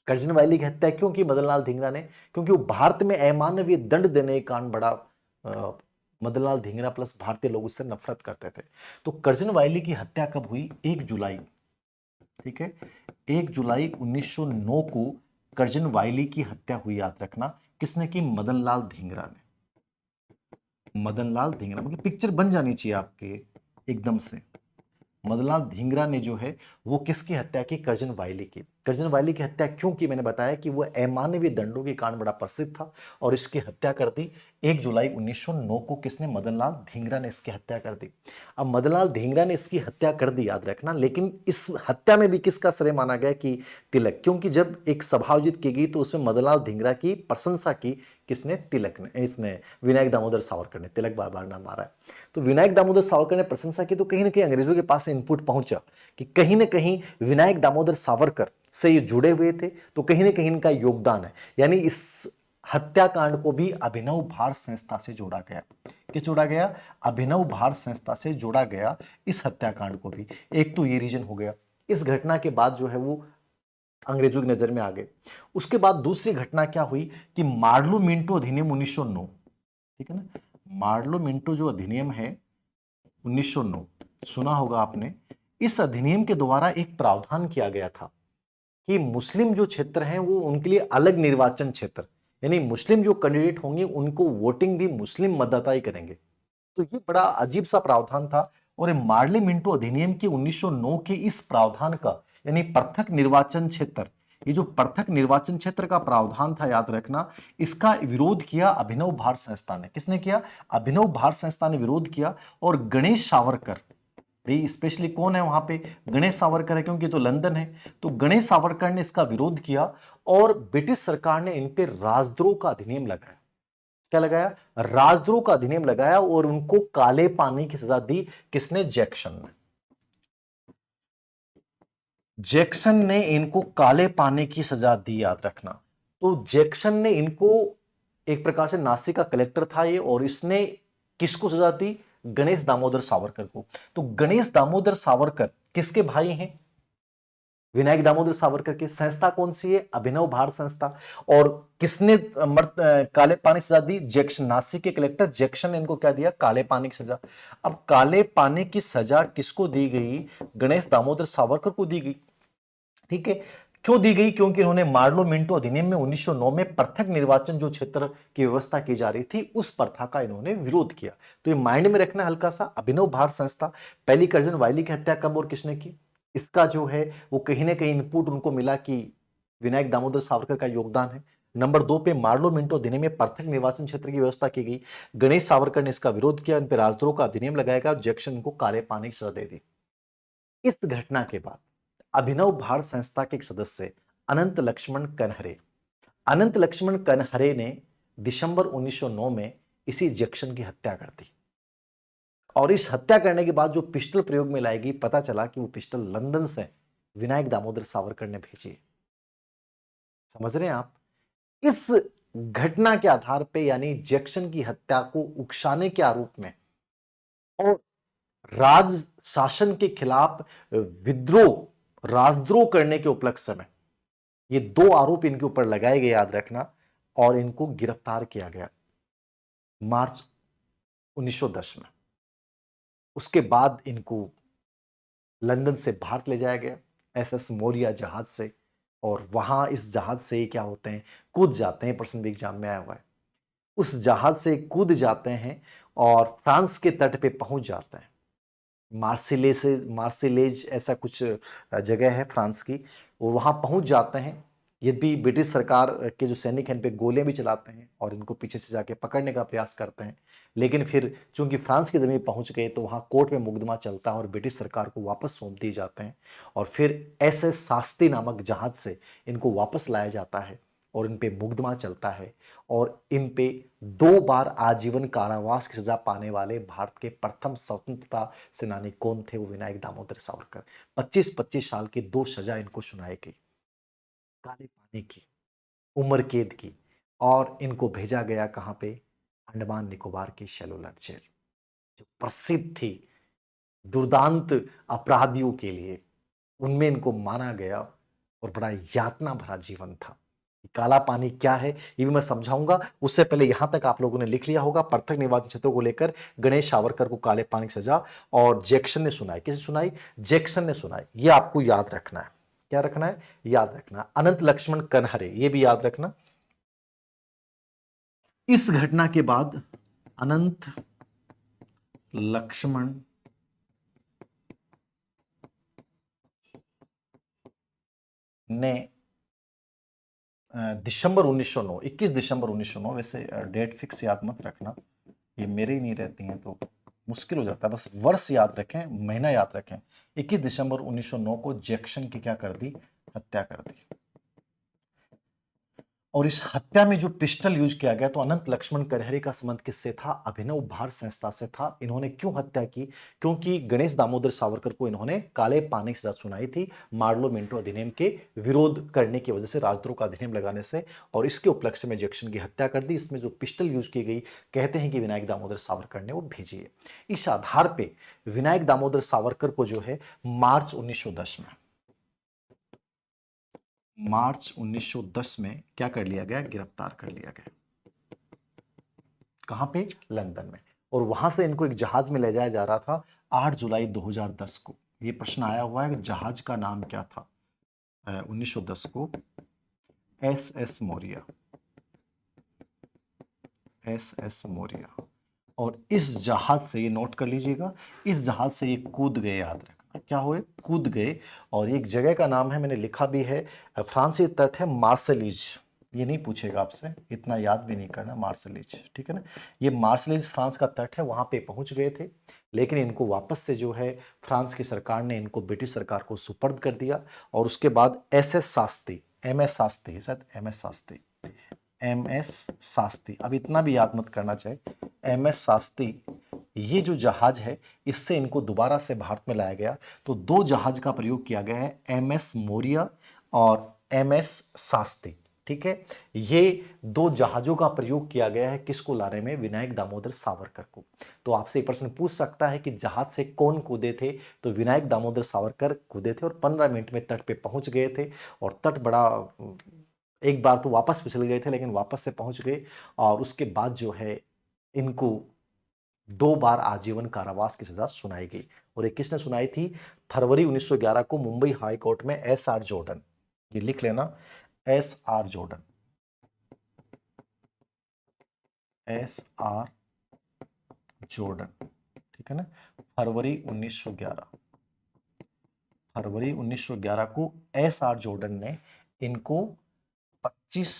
करजन वायली की हत्या क्यों की मदनलाल धींगरा ने? क्योंकि वो भारत में अमानवीय दंड देने के कारण बड़ा मदनलाल धींगरा प्लस भारतीय लोग उससे नफरत करते थे। तो करजन वायली की हत्या कब हुई? 1 जुलाई, ठीक है, 1 जुलाई 1909 को करजन वायली की हत्या हुई, याद रखना। किसने की? मदनलाल धींगरा ने। मदनलाल धींगरा, मतलब पिक्चर बन जानी चाहिए आपके एकदम से। मदनलाल धींगरा ने जो है वो किसकी हत्या की? करजन वायली की। करजन वायली की हत्या क्यों की? मैंने बताया कि वो अमानवीय दंडों के कारण बड़ा प्रसिद्ध था, और इसकी हत्या कर दी 1 जुलाई 1909 को। किसने? मदनलाल धींगरा ने इसकी हत्या कर दी। अब मदनलाल धींगरा ने इसकी हत्या कर दी, याद रखना, लेकिन इस हत्या में भी किसका श्रेय माना गया? कि तिलक, क्योंकि जब एक सभा आयोजित की गई तो उसमें मदनलाल धींगरा की प्रशंसा की किसने? तिलक ने, इसने विनायक दामोदर सावरकर ने। तिलक बार बार नाम आ रहा है। तो विनायक दामोदर सावरकर ने प्रशंसा की, तो कहीं ना कहीं अंग्रेजों के पास इनपुट पहुंचा कि कहीं ना कहीं विनायक दामोदर सावरकर से ये जुड़े हुए थे, तो कहीं ना कहीं इनका योगदान है। यानी इस हत्याकांड को भी अभिनव भारत संस्था से जोड़ा गया। किस जोड़ा गया? अभिनव भारत संस्था से जोड़ा गया इस हत्याकांड को भी। एक तो ये रीजन हो गया। इस घटना के बाद जो है वो अंग्रेजों की नजर में आ गए। उसके बाद दूसरी घटना क्या हुई कि मार्लो मिंटो अधिनियम 1909, ठीक है ना, मार्लो मिंटो जो अधिनियम है 1909, सुना होगा आपने। इस अधिनियम के द्वारा एक प्रावधान किया गया था कि मुस्लिम जो क्षेत्र हैं वो उनके लिए अलग निर्वाचन क्षेत्र, यानी मुस्लिम जो कैंडिडेट होंगे उनको वोटिंग भी मुस्लिम मतदाता ही करेंगे। तो ये बड़ा अजीब सा प्रावधान था। और मार्ले मिंटो अधिनियम के 1909 के इस प्रावधान का, यानी पृथक निर्वाचन क्षेत्र, ये जो पृथक निर्वाचन क्षेत्र का प्रावधान था, याद रखना, इसका विरोध किया अभिनव भारत संस्था ने। किसने किया? अभिनव भारत संस्था ने विरोध किया। और गणेश सावरकर, भाई स्पेशली कौन है वहां पे? गणेश सावरकर है, क्योंकि तो लंदन है। तो गणेश सावरकर ने इसका विरोध किया और ब्रिटिश सरकार ने इन पे राजद्रोह का अधिनियम लगाया। क्या लगाया? राजद्रोह का अधिनियम लगाया और उनको काले पानी की सजा दी। किसने? जैक्सन ने। जैक्सन ने इनको काले पानी की सजा दी, याद रखना। तो जैक्सन ने इनको, एक प्रकार से नासिक का कलेक्टर था ये, और इसने किसको सजा दी? गणेश दामोदर सावरकर को। तो गणेश दामोदर सावरकर किसके भाई हैं? विनायक दामोदर सावरकर की। संस्था कौन सी है? अभिनव भारत संस्था। और किसने काले पानी की सजा दी? जैक्सन, नासिक के कलेक्टर जैक्सन ने इनको क्या दिया? काले पानी की सजा। अब काले पानी की सजा किसको दी गई? गणेश दामोदर सावरकर को दी गई। ठीक है, क्यों दी गई? क्योंकि इन्होंने मार्लो मिंटो अधिनियम में 1909 में पृथक निर्वाचन जो क्षेत्र की व्यवस्था की जा रही थी, उस प्रथा का इन्होंने विरोध किया। तो ये माइंड में रखना हल्का सा। अभिनव भारत संस्था, पहली कर्जन वायली की हत्या कब और किसने की? इसका जो है वो कहीं ना कहीं इनपुट उनको मिला कि विनायक दामोदर सावरकर का योगदान है। नंबर 2 पे मार्लो मिंटो अधिनियम में पृथक निर्वाचन क्षेत्र की व्यवस्था की गई। गणेश सावरकर ने इसका विरोध किया, इन पर राजद्रोह का अधिनियम लगाया गया और जैक्सन को काले पानी की सजा दे दी। इस घटना के बाद अभिनव भारत संस्था के एक सदस्य अनंत लक्ष्मण कनहरे, अनंत लक्ष्मण कनहरे ने दिसंबर 1909 में इसी जैक्सन की हत्या कर दी। और इस हत्या करने के बाद जो पिस्टल प्रयोग में लाएगी, पता चला कि वो पिस्टल लंदन से विनायक दामोदर सावरकर ने भेजी। समझ रहे हैं आप? इस घटना के आधार पे, यानी जैक्सन की हत्या को उकसाने के आरोप में और राज शासन के खिलाफ विद्रोह, राजद्रोह करने के उपलक्ष्य में ये दो आरोप इनके ऊपर लगाए गए, याद रखना। और इनको गिरफ्तार किया गया मार्च 1910 में। उसके बाद इनको लंदन से भारत ले जाया गया एसएस मौर्या जहाज से। और वहां इस जहाज से क्या होते हैं, कूद जाते हैं। प्रश्न भी एग्जाम में आया हुआ है। उस जहाज से कूद जाते हैं और फ्रांस के तट पे पहुंच जाते हैं। मार्सिलेज ऐसा कुछ जगह है फ्रांस की, और वहां पहुंच जाते हैं। यद्यपि ब्रिटिश सरकार के जो सैनिक हैं इन पे गोलियां भी चलाते हैं और इनको पीछे से जाके पकड़ने का प्रयास करते हैं, लेकिन फिर चूंकि फ्रांस की जमीन पहुंच गए तो वहां कोर्ट में मुकदमा चलता है और ब्रिटिश सरकार को वापस सौंप दिए जाते हैं। और फिर एसएस शास्त्री नामक जहाज से इनको वापस लाया जाता है और इन पे मुकदमा चलता है। और इन पे 2 बार आजीवन कारावास की सजा पाने वाले भारत के प्रथम स्वतंत्रता सेनानी कौन थे? वो विनायक दामोदर सावरकर। 25-25 साल की 2 सजा इनको सुनाई गई, काले पानी की, उम्र कैद की। और इनको भेजा गया कहां पे? अंडमान निकोबार की सेलुलर जेल, जो प्रसिद्ध थी दुर्दांत अपराधियों के लिए। उनमें इनको माना गया और बड़ा यातना भरा जीवन था। काला पानी क्या है ये भी मैं समझाऊंगा। उससे पहले यहां तक आप लोगों ने लिख लिया होगा, पृथक निर्वाचन क्षेत्रों को लेकर गणेश सावरकर को काले पानी की सजा और जैक्सन ने सुनाई। किसने सुनाई? जैक्सन ने सुनाई। ये आपको याद रखना है। क्या रखना है? याद रखना। अनंत लक्ष्मण कनहरे, ये भी याद रखना। इस घटना के बाद अनंत लक्ष्मण ने दिसंबर 1909, 21 दिसंबर 1909, वैसे डेट फिक्स याद मत रखना, ये मेरे ही नहीं रहती हैं तो मुश्किल हो जाता है। बस वर्ष याद रखें, महीना याद रखें। 21 दिसंबर 1909 को जैक्सन की क्या कर दी? हत्या कर दी। और इस हत्या में जो पिस्टल यूज किया गया तो अनंत लक्ष्मण करहरे का संबंध किससे था? अभिनव भारत संस्था से था। इन्होंने क्यों हत्या की? क्योंकि गणेश दामोदर सावरकर को इन्होंने काले पानी की सजा सुनाई थी मार्लो मिंटो अधिनियम के विरोध करने की वजह से, राजद्रोह का अधिनियम लगाने से, और इसके उपलक्ष्य में जैक्सन की हत्या कर दी। इसमें जो पिस्टल यूज की गई, कहते हैं कि विनायक दामोदर सावरकर ने वो भेजी है। इस आधार पर विनायक दामोदर सावरकर को जो है मार्च 1910 में, मार्च 1910 में क्या कर लिया गया? गिरफ्तार कर लिया गया। कहां पे? लंदन में। और वहां से इनको एक जहाज में ले जाया जा रहा था 8 जुलाई 2010 को। ये प्रश्न आया हुआ है कि जहाज का नाम क्या था 1910 को? S S Maurya, S S Maurya. और इस जहाज से, ये नोट कर लीजिएगा, इस जहाज से ये कूद गए, याद रखना क्या हुए? कूद गए। और एक जगह का नाम है, मैंने लिखा भी है, फ्रांसीसी तट है मार्सलीज। ये नहीं पूछेगा आपसे, इतना याद भी नहीं करना, मार्सलीज, ठीक है ना। ये मार्सलीज फ्रांस का तट है, वहां पे पहुंच गए थे। लेकिन इनको वापस से जो है फ्रांस की सरकार ने इनको ब्रिटिश सरकार को सुपर्द कर दिया। और उसके बाद S S Shastri, M S Shastri, शायद M S Shastri, M S Shastri, अब इतना भी याद मत करना चाहिए, एम एस शास्त्री, ये जो जहाज है इससे इनको दोबारा से भारत में लाया गया। तो दो जहाज का प्रयोग किया गया है, एम एस मौर्य और एम एस शास्त्री, ठीक है। ये दो जहाजों का प्रयोग किया गया है किसको लाने में? विनायक दामोदर सावरकर को। तो आपसे प्रश्न पूछ सकता है कि जहाज से कौन कूदे थे? तो विनायक दामोदर सावरकर कूदे थे और 15 मिनट में तट पे पहुंच गए थे। और तट बड़ा, एक बार तो वापस फिसल गए थे लेकिन वापस से पहुंच गए। और उसके बाद जो है इनको 2 बार आजीवन कारावास की सजा सुनाई गई। और ये किसने सुनाई थी? फरवरी 1911 को मुंबई हाई कोर्ट में एस आर जॉर्डन, ये लिख लेना, S R Jordan, S R Jordan, ठीक है ना। फरवरी 1911, फरवरी 1911 को एस आर जॉर्डन ने इनको 25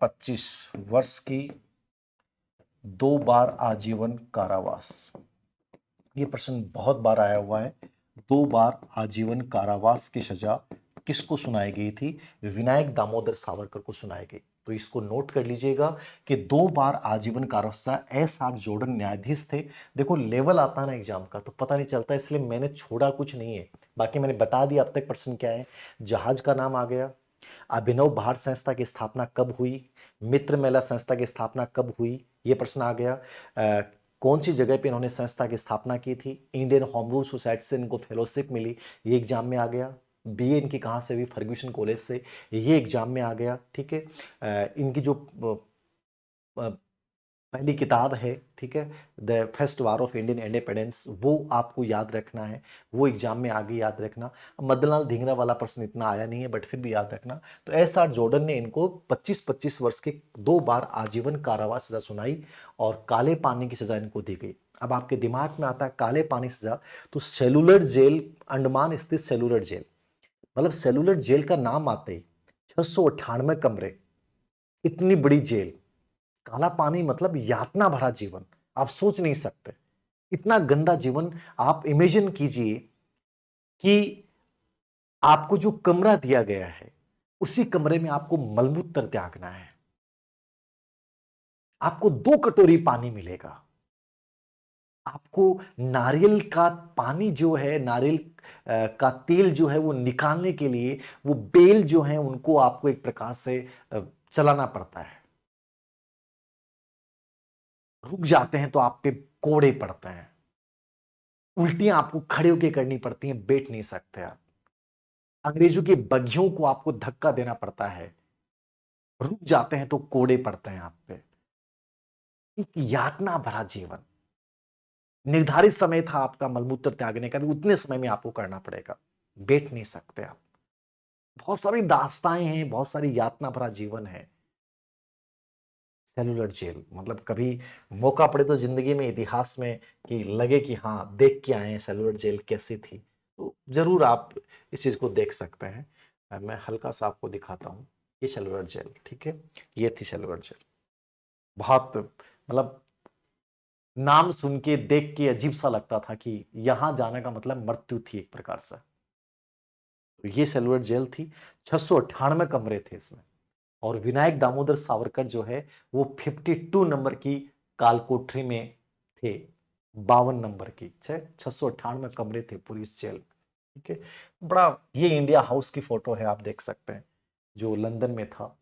25 वर्ष की 2 बार आजीवन कारावास, ये प्रश्न बहुत बार आया हुआ है, 2 बार आजीवन कारावास की सजा किसको सुनाई गई थी? विनायक दामोदर सावरकर को सुनाई गई। तो इसको नोट कर लीजिएगा कि 2 बार आजीवन कारावास, एस आर जॉर्डन न्यायाधीश थे। देखो लेवल आता है ना एग्जाम का तो पता नहीं चलता, इसलिए मैंने छोड़ा कुछ नहीं है। बाकी मैंने बता दिया अब तक प्रश्न क्या है। जहाज का नाम आ गया, अभिनव भारत संस्था की स्थापना कब हुई, मित्र मेला संस्था की स्थापना कब हुई, यह प्रश्न आ गया। कौन सी जगह पे इन्होंने संस्था की स्थापना की थी, इंडियन होम रूल सोसाइटी से इनको फेलोशिप मिली, ये एग्जाम में आ गया। बीए इनकी कहाँ से हुई? फर्ग्यूसन कॉलेज से, ये एग्जाम में आ गया, ठीक है। इनकी जो पहली किताब है, ठीक है, the first war of Indian independence, वो आपको याद रखना है, वो एग्जाम में आगे याद रखना। मदनलाल धिंगरा वाला प्रश्न इतना आया नहीं है बट फिर भी याद रखना। तो एस आर जॉर्डन ने इनको 25-25 वर्ष के 2 बार आजीवन कारावास सजा सुनाई और काले पानी की सजा इनको दी गई। अब आपके दिमाग में आता है काले पानी सजा, तो सेलुलर जेल, अंडमान स्थित सेलुलर जेल, मतलब सेलुलर जेल का नाम आते ही 698 कमरे, इतनी बड़ी जेल, काला पानी मतलब यातना भरा जीवन, आप सोच नहीं सकते इतना गंदा जीवन। आप इमेजिन कीजिए कि आपको जो कमरा दिया गया है उसी कमरे में आपको मलमूत्र त्यागना है, आपको 2 कटोरी पानी मिलेगा, आपको नारियल का पानी जो है, नारियल का तेल जो है वो निकालने के लिए वो बेल जो है उनको आपको एक प्रकार से चलाना पड़ता है। रुक जाते हैं तो आप पे कोड़े पड़ते हैं, उल्टियां आपको खड़े होकर करनी पड़ती हैं, बैठ नहीं सकते आप। अंग्रेजों के बगियों को आपको धक्का देना पड़ता है, रुक जाते हैं तो कोड़े पड़ते हैं आप पे। एक यातना भरा जीवन, निर्धारित समय था आपका मलमूत्र त्यागने का, भी उतने समय में आपको करना पड़ेगा, बैठ नहीं सकते आप। बहुत सारी दास्ताएं हैं, बहुत सारी यातना भरा जीवन है। सेलुलर जेल मतलब कभी मौका पड़े तो जिंदगी में, इतिहास में कि लगे कि हाँ देख के आए हैं सेलुलर जेल कैसी थी, तो जरूर आप इस चीज को देख सकते हैं। मैं हल्का सा आपको दिखाता हूँ, ये सेलुलर जेल, ठीक है, ये थी सेलुलर जेल। बहुत मतलब नाम सुन के देख के अजीब सा लगता था कि यहां जाने का मतलब मृत्यु थी एक प्रकार से। तो ये सेलुलर जेल थी, 698 कमरे थे इसमें। और विनायक दामोदर सावरकर जो है वो 52 नंबर की काल कोठरी में थे, 52 नंबर की, 698 कमरे थे पूरी इस जेल में। ठीक है, बड़ा, ये इंडिया हाउस की फोटो है, आप देख सकते हैं, जो लंदन में था,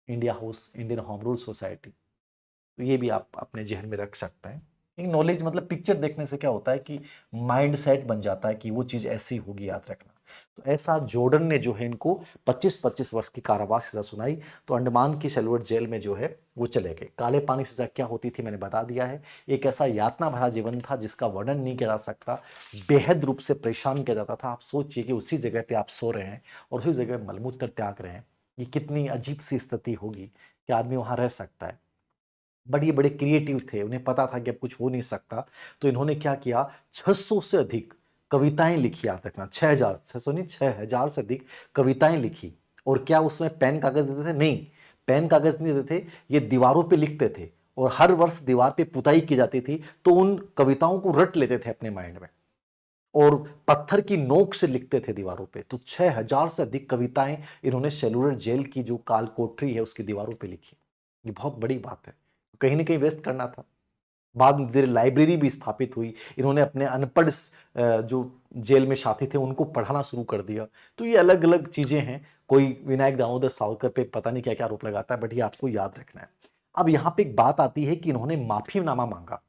India house, Indian Home Rule society. तो ये भी आप अपने जहन में रख सकते हैं। एक नॉलेज, मतलब पिक्चर देखने से क्या होता है कि माइंड सेट बन जाता है कि वो चीज ऐसी होगी, याद रखना। तो ऐसा जॉर्डन ने जो है इनको 25-25 वर्ष की कारावास सजा सुनाई। तो अंडमान की सेल्युलर जेल में जो है वो चले गए। काले पानी की सजा क्या होती थी मैंने बता दिया है। एक ऐसा यातना भरा जीवन था जिसका वर्णन नहीं किया जा सकता, बेहद रूप से परेशान किया जाता था। आप सोचिए कि उसी जगह पे आप सो रहे हैं और उसी जगह मलमूत्र त्याग रहे हैं, ये कितनी अजीब सी स्थिति होगी कि आदमी वहां रह सकता है। बट ये बड़े क्रिएटिव थे, उन्हें पता था कि अब कुछ हो नहीं सकता। तो इन्होंने क्या किया, 600 से अधिक कविताएं लिखी, याद रखना, 6000, 600 नहीं, 6000 से अधिक कविताएं लिखी। और क्या उसमें पेन कागज देते थे? नहीं, पेन कागज नहीं देते थे, ये दीवारों पे लिखते थे। और हर वर्ष दीवार पे पुताई की जाती थी, तो उन कविताओं को रट लेते थे अपने माइंड में और पत्थर की नोक से लिखते थे दीवारों पे। तो 6000 से अधिक कविताएं इन्होंने सेलुलर जेल की जो काल कोठरी है उसकी दीवारों पे लिखी। ये बहुत बड़ी बात है, कहीं ना कहीं व्यस्त करना था। बाद में धीरे लाइब्रेरी भी स्थापित हुई। इन्होंने अपने अनपढ़ जो जेल में साथी थे उनको पढ़ाना शुरू कर दिया। तो ये अलग अलग चीजें हैं। कोई विनायक दामोदर सावरकर पे पता नहीं क्या क्या आरोप लगाता है, बट ये आपको याद रखना है। अब यहाँ पे एक बात आती है कि इन्होंने माफीनामा मांगा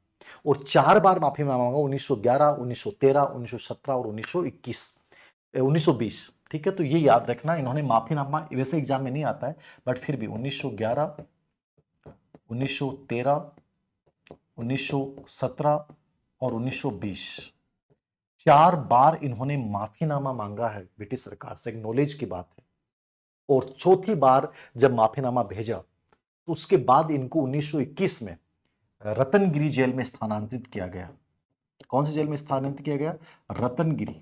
और 4 बार माफीनामा मांगा, 1911, 1913, 1917 और 1921, 1920। ठीक है, तो ये याद रखना, इन्होंने माफीनामा, वैसे एग्जाम में नहीं आता है बट फिर भी 1911, 1913, 1917 और 1920, 4 बार इन्होंने माफीनामा मांगा है ब्रिटिश सरकार से। एक नॉलेज की बात है। और चौथी बार जब माफीनामा भेजा तो उसके बाद इनको 1921 में रतनगिरी जेल में स्थानांतरित किया गया। कौन सी जेल में स्थानांतरित किया गया? रतनगिरी,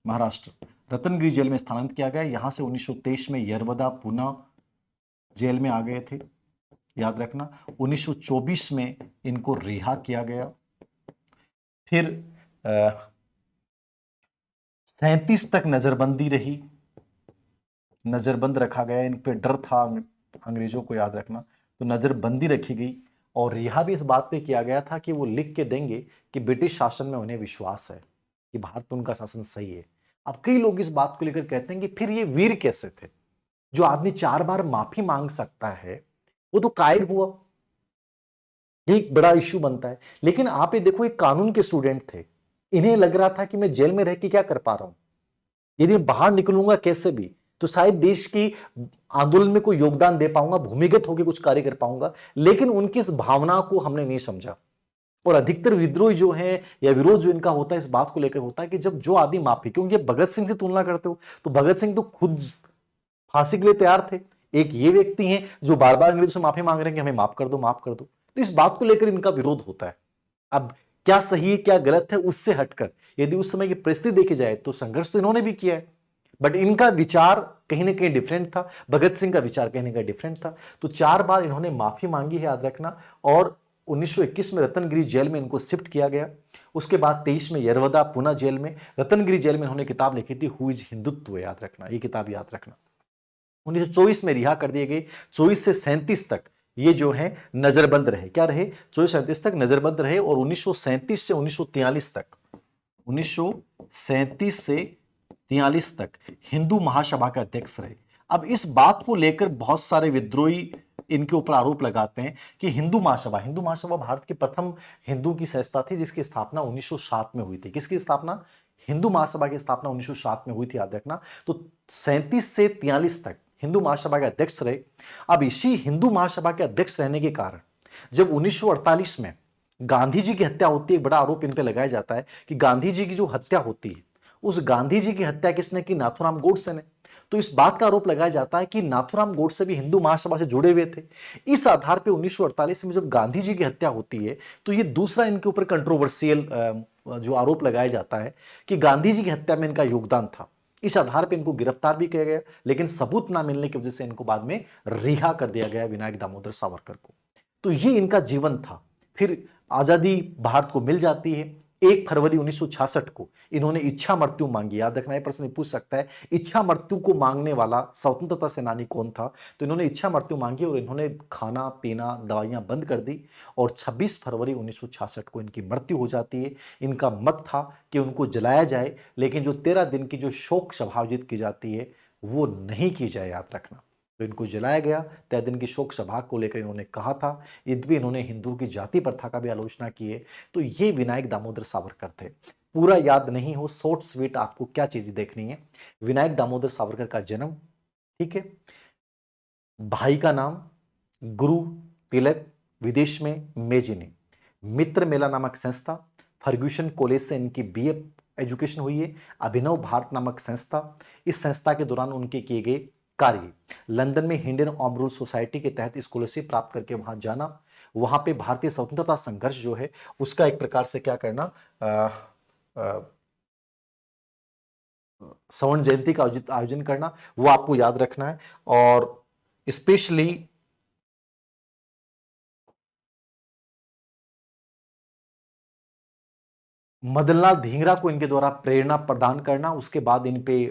महाराष्ट्र। रतनगिरी जेल में स्थानांतरित किया गया। यहां से 1923 में यरवदा पुणे जेल में आ गए थे, याद रखना। 1924 में इनको रिहा किया गया। फिर 37 तक नजरबंदी रही, नजरबंद रखा गया, इन पे डर था अंग्रेजों को, याद रखना। तो नजरबंदी रखी गई और रिहा भी इस बात पे किया गया था कि वो लिख के देंगे कि ब्रिटिश शासन में उन्हें विश्वास है कि भारत में उनका शासन सही है। अब कई लोग इस बात को लेकर कहते हैं कि फिर ये वीर कैसे थे? जो आदमी 4 बार माफी मांग सकता है वो तो कायर हुआ। ये एक बड़ा इश्यू बनता है। लेकिन आप ये देखो, एक कानून के स्टूडेंट थे, इन्हें लग रहा था कि मैं जेल में रह के क्या कर पा रहा हूं, यदि मैं बाहर निकलूंगा कैसे भी तो शायद देश की आंदोलन में कोई योगदान दे पाऊंगा, भूमिगत होकर कुछ कार्य कर पाऊंगा। लेकिन उनकी इस भावना को हमने नहीं समझा। और अधिकतर विद्रोही जो है या विरोध जो इनका होता है इस बात को लेकर होता है कि जब जो आदमी माफी, क्योंकि भगत सिंह से तुलना करते हो तो भगत सिंह तो खुद फांसी के लिए तैयार थे। एक ये व्यक्ति हैं जो बार बार अंग्रेजों से माफी मांग रहे हैं कि हमें माफ कर दो, माफ कर दो। तो इस बात को लेकर इनका विरोध होता है। अब क्या सही है क्या गलत है उससे हटकर यदि उस समय की परिस्थिति देखी जाए तो संघर्ष तो इन्होंने भी किया है, बट इनका विचार कहीं ना कहीं डिफरेंट था, भगत सिंह का विचार कहीं ना कहीं डिफरेंट था। तो 4 बार इन्होंने माफी मांगी है, याद रखना। और 1921 में रतनगिरी जेल में इनको शिफ्ट किया गया। उसके बाद 23 में यरवदा पुणे जेल में, रतनगिरी जेल में इन्होंने किताब लिखी थी हु इज हिंदुत्व, याद रखना, ये किताब याद रखना। 1924 में रिहा कर दिए गए। 24 से 37 तक ये जो है नजरबंद रहे। क्या रहे? 24 तक नजरबंद रहे। और 1937 से 1943 तक, 1937 से 43 तक हिंदू महासभा के अध्यक्ष रहे। अब इस बात को लेकर बहुत सारे विद्रोही इनके ऊपर आरोप लगाते हैं कि हिंदू महासभा भारत की प्रथम हिंदू की संस्था थी जिसकी स्थापना 1907 में हुई थी। किसकी स्थापना? हिंदू महासभा की स्थापना 1907 में हुई थी, याद रखना। तो 37 से 43 तक हिंदू महासभा के अध्यक्ष रहे। अब इसी हिंदू महासभा के अध्यक्ष रहने के कारण जब 1948 में गांधी जी की हत्या होती है, बड़ा आरोप इन पे लगाया जाता है कि गांधी जी की जो हत्या होती है उस गांधी जी की हत्या किसने की? नाथूराम गोडसे ने। तो इस बात का आरोप लगाया जाता है कि नाथूराम गोडसे भी हिंदू महासभा से जुड़े हुए थे। इस आधार पर 1948 में जब गांधी जी की हत्या होती है तो ये दूसरा इनके ऊपर कंट्रोवर्शियल जो आरोप लगाया जाता है कि गांधी जी की हत्या में इनका योगदान था। इस आधार पर इनको गिरफ्तार भी किया गया, लेकिन सबूत ना मिलने की वजह से इनको बाद में रिहा कर दिया गया, विनायक दामोदर सावरकर को। तो ये इनका जीवन था। फिर आजादी भारत को मिल जाती है 1 फरवरी 1966 को इन्होंने इच्छा मृत्यु मांगी। याद रखना, ये प्रश्न पूछ सकता है, इच्छा मृत्यु को मांगने वाला स्वतंत्रता सेनानी कौन था? तो इन्होंने इच्छा मृत्यु मांगी और इन्होंने खाना पीना दवाइयां बंद कर दी और 26 फरवरी 1966 को इनकी मृत्यु हो जाती है। इनका मत था कि उनको जलाया जाए, लेकिन जो 13 दिन की जो शोक सभा आयोजित की जाती है वो नहीं की जाए, याद रखना। तो इनको जलाया गया। 13 दिन की शोक सभा को लेकर इन्होंने कहा था। यद्यपि इन्होंने हिंदुओं की जाति प्रथा का भी आलोचना की है। तो ये विनायक दामोदर सावरकर थे। पूरा याद नहीं हो, शॉर्ट स्वीट आपको क्या चीज देखनी है। विनायक दामोदर सावरकर का जन्म, ठीक है, भाई का नाम गुरु तिलक, विदेश में मेजिनी, मित्र मेला नामक संस्था, फर्ग्यूसन कॉलेज से इनकी बीए एजुकेशन हुई है, अभिनव भारत नामक संस्था, इस संस्था के दौरान उनके किए गए कार्य, लंदन में इंडियन होम रूल सोसाइटी के तहत स्कॉलरशिप प्राप्त करके वहां जाना, वहां पे भारतीय स्वतंत्रता संघर्ष जो है उसका एक प्रकार से क्या करना, स्वर्ण जयंती का आयोजन करना, वो आपको याद रखना है। और स्पेशली मदनलाल धींगरा को इनके द्वारा प्रेरणा प्रदान करना, उसके बाद इन पे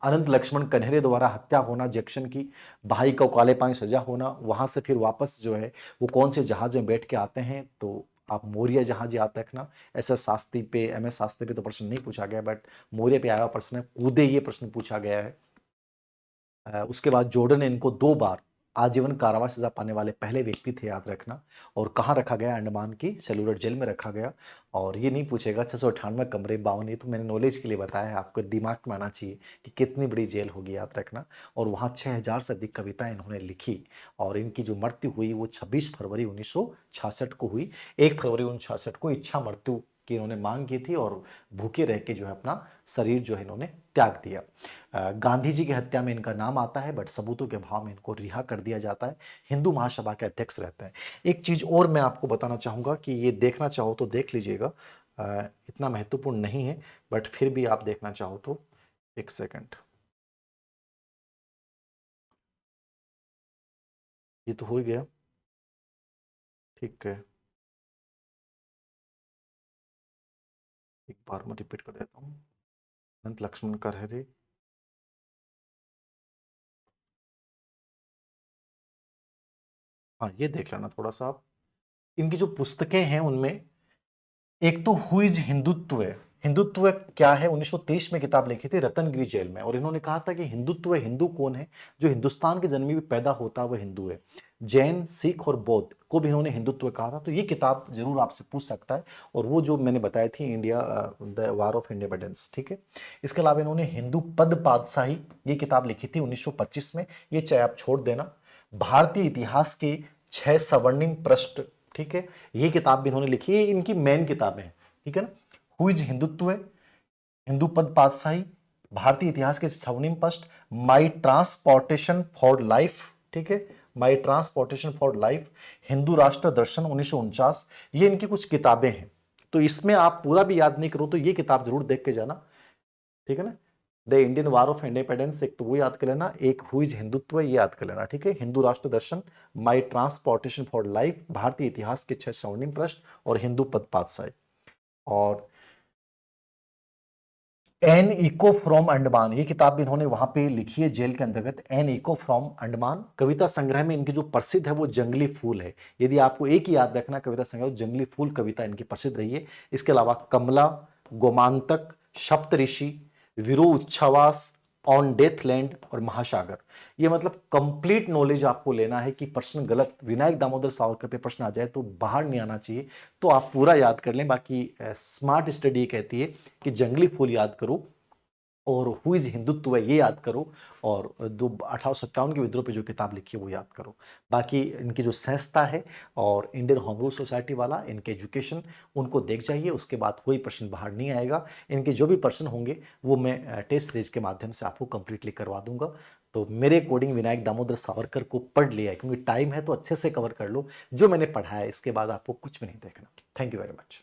अनंत लक्ष्मण कन्हरे द्वारा हत्या होना, जैक्सन की, भाई को काले पानी सजा होना, वहां से फिर वापस जो है वो कौन से जहाज में बैठ के आते हैं, तो आप मौर्य जहाज याद रखना। एस शास्त्री पे, MS शास्त्री पे तो प्रश्न नहीं पूछा गया, बट मौर्य पे आया प्रश्न है, कूदे ये प्रश्न पूछा गया है। उसके बाद जॉर्डन ने इनको 2 बार आजीवन कारावास सजा पाने वाले पहले व्यक्ति थे, याद रखना। और कहाँ रखा गया? अंडमान की सेलुलर जेल में रखा गया। और ये नहीं पूछेगा 698 कमरे 52, ये तो मैंने नॉलेज के लिए बताया है, आपको दिमाग में आना चाहिए कि कितनी बड़ी जेल होगी, याद रखना। और वहाँ 6000 से अधिक कविताएं इन्होंने लिखी। और इनकी जो मृत्यु हुई वो 26 फरवरी 1966 को हुई। 1 फरवरी 1966 को इच्छा मृत्यु की इन्होंने मांग की थी और भूखे रह के जो है अपना शरीर जो है इन्होंने त्याग दिया। गांधी जी की हत्या में इनका नाम आता है, बट सबूतों के अभाव में इनको रिहा कर दिया जाता है। हिंदू महासभा के अध्यक्ष रहते हैं। एक चीज और मैं आपको बताना चाहूंगा कि ये देखना चाहो तो देख लीजिएगा, इतना महत्वपूर्ण नहीं है, बट फिर भी आप देखना चाहो तो, एक सेकंड, ये तो हो ही गया, ठीक है, एक बार मैं रिपीट कर देता हूँ। अनंत लक्ष्मण करहरे, हाँ ये देख लेना थोड़ा सा आप। इनकी जो पुस्तकें हैं उनमें एक तो हु इज हिंदुत्व है। हिंदुत्व क्या है, 1923 में किताब लिखी थी रतनगिरी जेल में, और इन्होंने कहा था कि हिंदुत्व, हिंदू कौन है? जो हिंदुस्तान के जन्म में भी पैदा होता है वो हिंदू है। जैन, सिख और बौद्ध को भी इन्होंने हिंदुत्व कहा था। तो ये किताब जरूर आपसे पूछ सकता है। और वो जो मैंने बताई थी India, the war of independence, ठीक है। इसके अलावा इन्होंने हिंदू पद पातशाही ये किताब लिखी थी 1925 में, ये चाहे आप छोड़ देना। भारतीय इतिहास के 6 स्वर्णिम पृष्ठ, ठीक है, ये किताब भी इन्होंने लिखी है, इनकी मेन किताबें हैं, ठीक है ना। हु इज हिंदुत्व, हिंदू पद पातशाही, भारतीय इतिहास के स्वर्णिम पृष्ठ, माई ट्रांसपोर्टेशन फॉर लाइफ, ठीक है, माई ट्रांसपोर्टेशन फॉर लाइफ, हिंदू राष्ट्र दर्शन 1949, ये इनकी कुछ किताबें हैं। तो इसमें आप पूरा भी याद नहीं करो तो ये किताब जरूर देख के जाना, ठीक है ना। The Indian war of independence, एक तो वो याद कर लेना, एक हु इज हिंदुत्व ये याद कर लेना, ठीक है। हिंदू राष्ट्र दर्शन, माई ट्रांसपोर्टेशन फॉर लाइफ, भारतीय इतिहास के 6 स्वर्णिम पृष्ठ और हिंदू पद पातशाही। और एन इको फ्रॉम अंडमान, ये किताब भी इन्होंने वहां पे लिखी है जेल के अंतर्गत, एन इको फ्रॉम अंडमान। कविता संग्रह में इनकी जो प्रसिद्ध है वो जंगली फूल है। यदि आपको एक ही याद रखना कविता संग्रह, जंगली फूल कविता इनकी प्रसिद्ध रही है। इसके अलावा कमला, गोमांतक, सप्तऋषि, वीरो उच्छ्वास, ऑन डेथ लैंड और महासागर, ये मतलब कंप्लीट नॉलेज आपको लेना है कि प्रश्न गलत विनायक दामोदर सावरकर पे प्रश्न आ जाए तो बाहर नहीं आना चाहिए। तो आप पूरा याद कर लें। बाकी स्मार्ट स्टडी कहती है कि जंगली फूल याद करो और हु इज हिंदुत्व ये याद करो, और जो 1857 के विद्रोह पे जो किताब लिखी है वो याद करो। बाकी इनकी जो संस्था है और इंडियन होम रूल सोसाइटी वाला, इनके एजुकेशन, उनको देख जाइए, उसके बाद कोई प्रश्न बाहर नहीं आएगा। इनके जो भी प्रश्न होंगे वो मैं टेस्ट सीरीज के माध्यम से आपको कंप्लीटली करवा दूंगा। तो मेरे अकॉर्डिंग विनायक दामोदर सावरकर को पढ़ लिया है, क्योंकि टाइम है तो अच्छे से कवर कर लो। जो मैंने पढ़ा है इसके बाद आपको कुछ भी नहीं देखना। Thank you very much.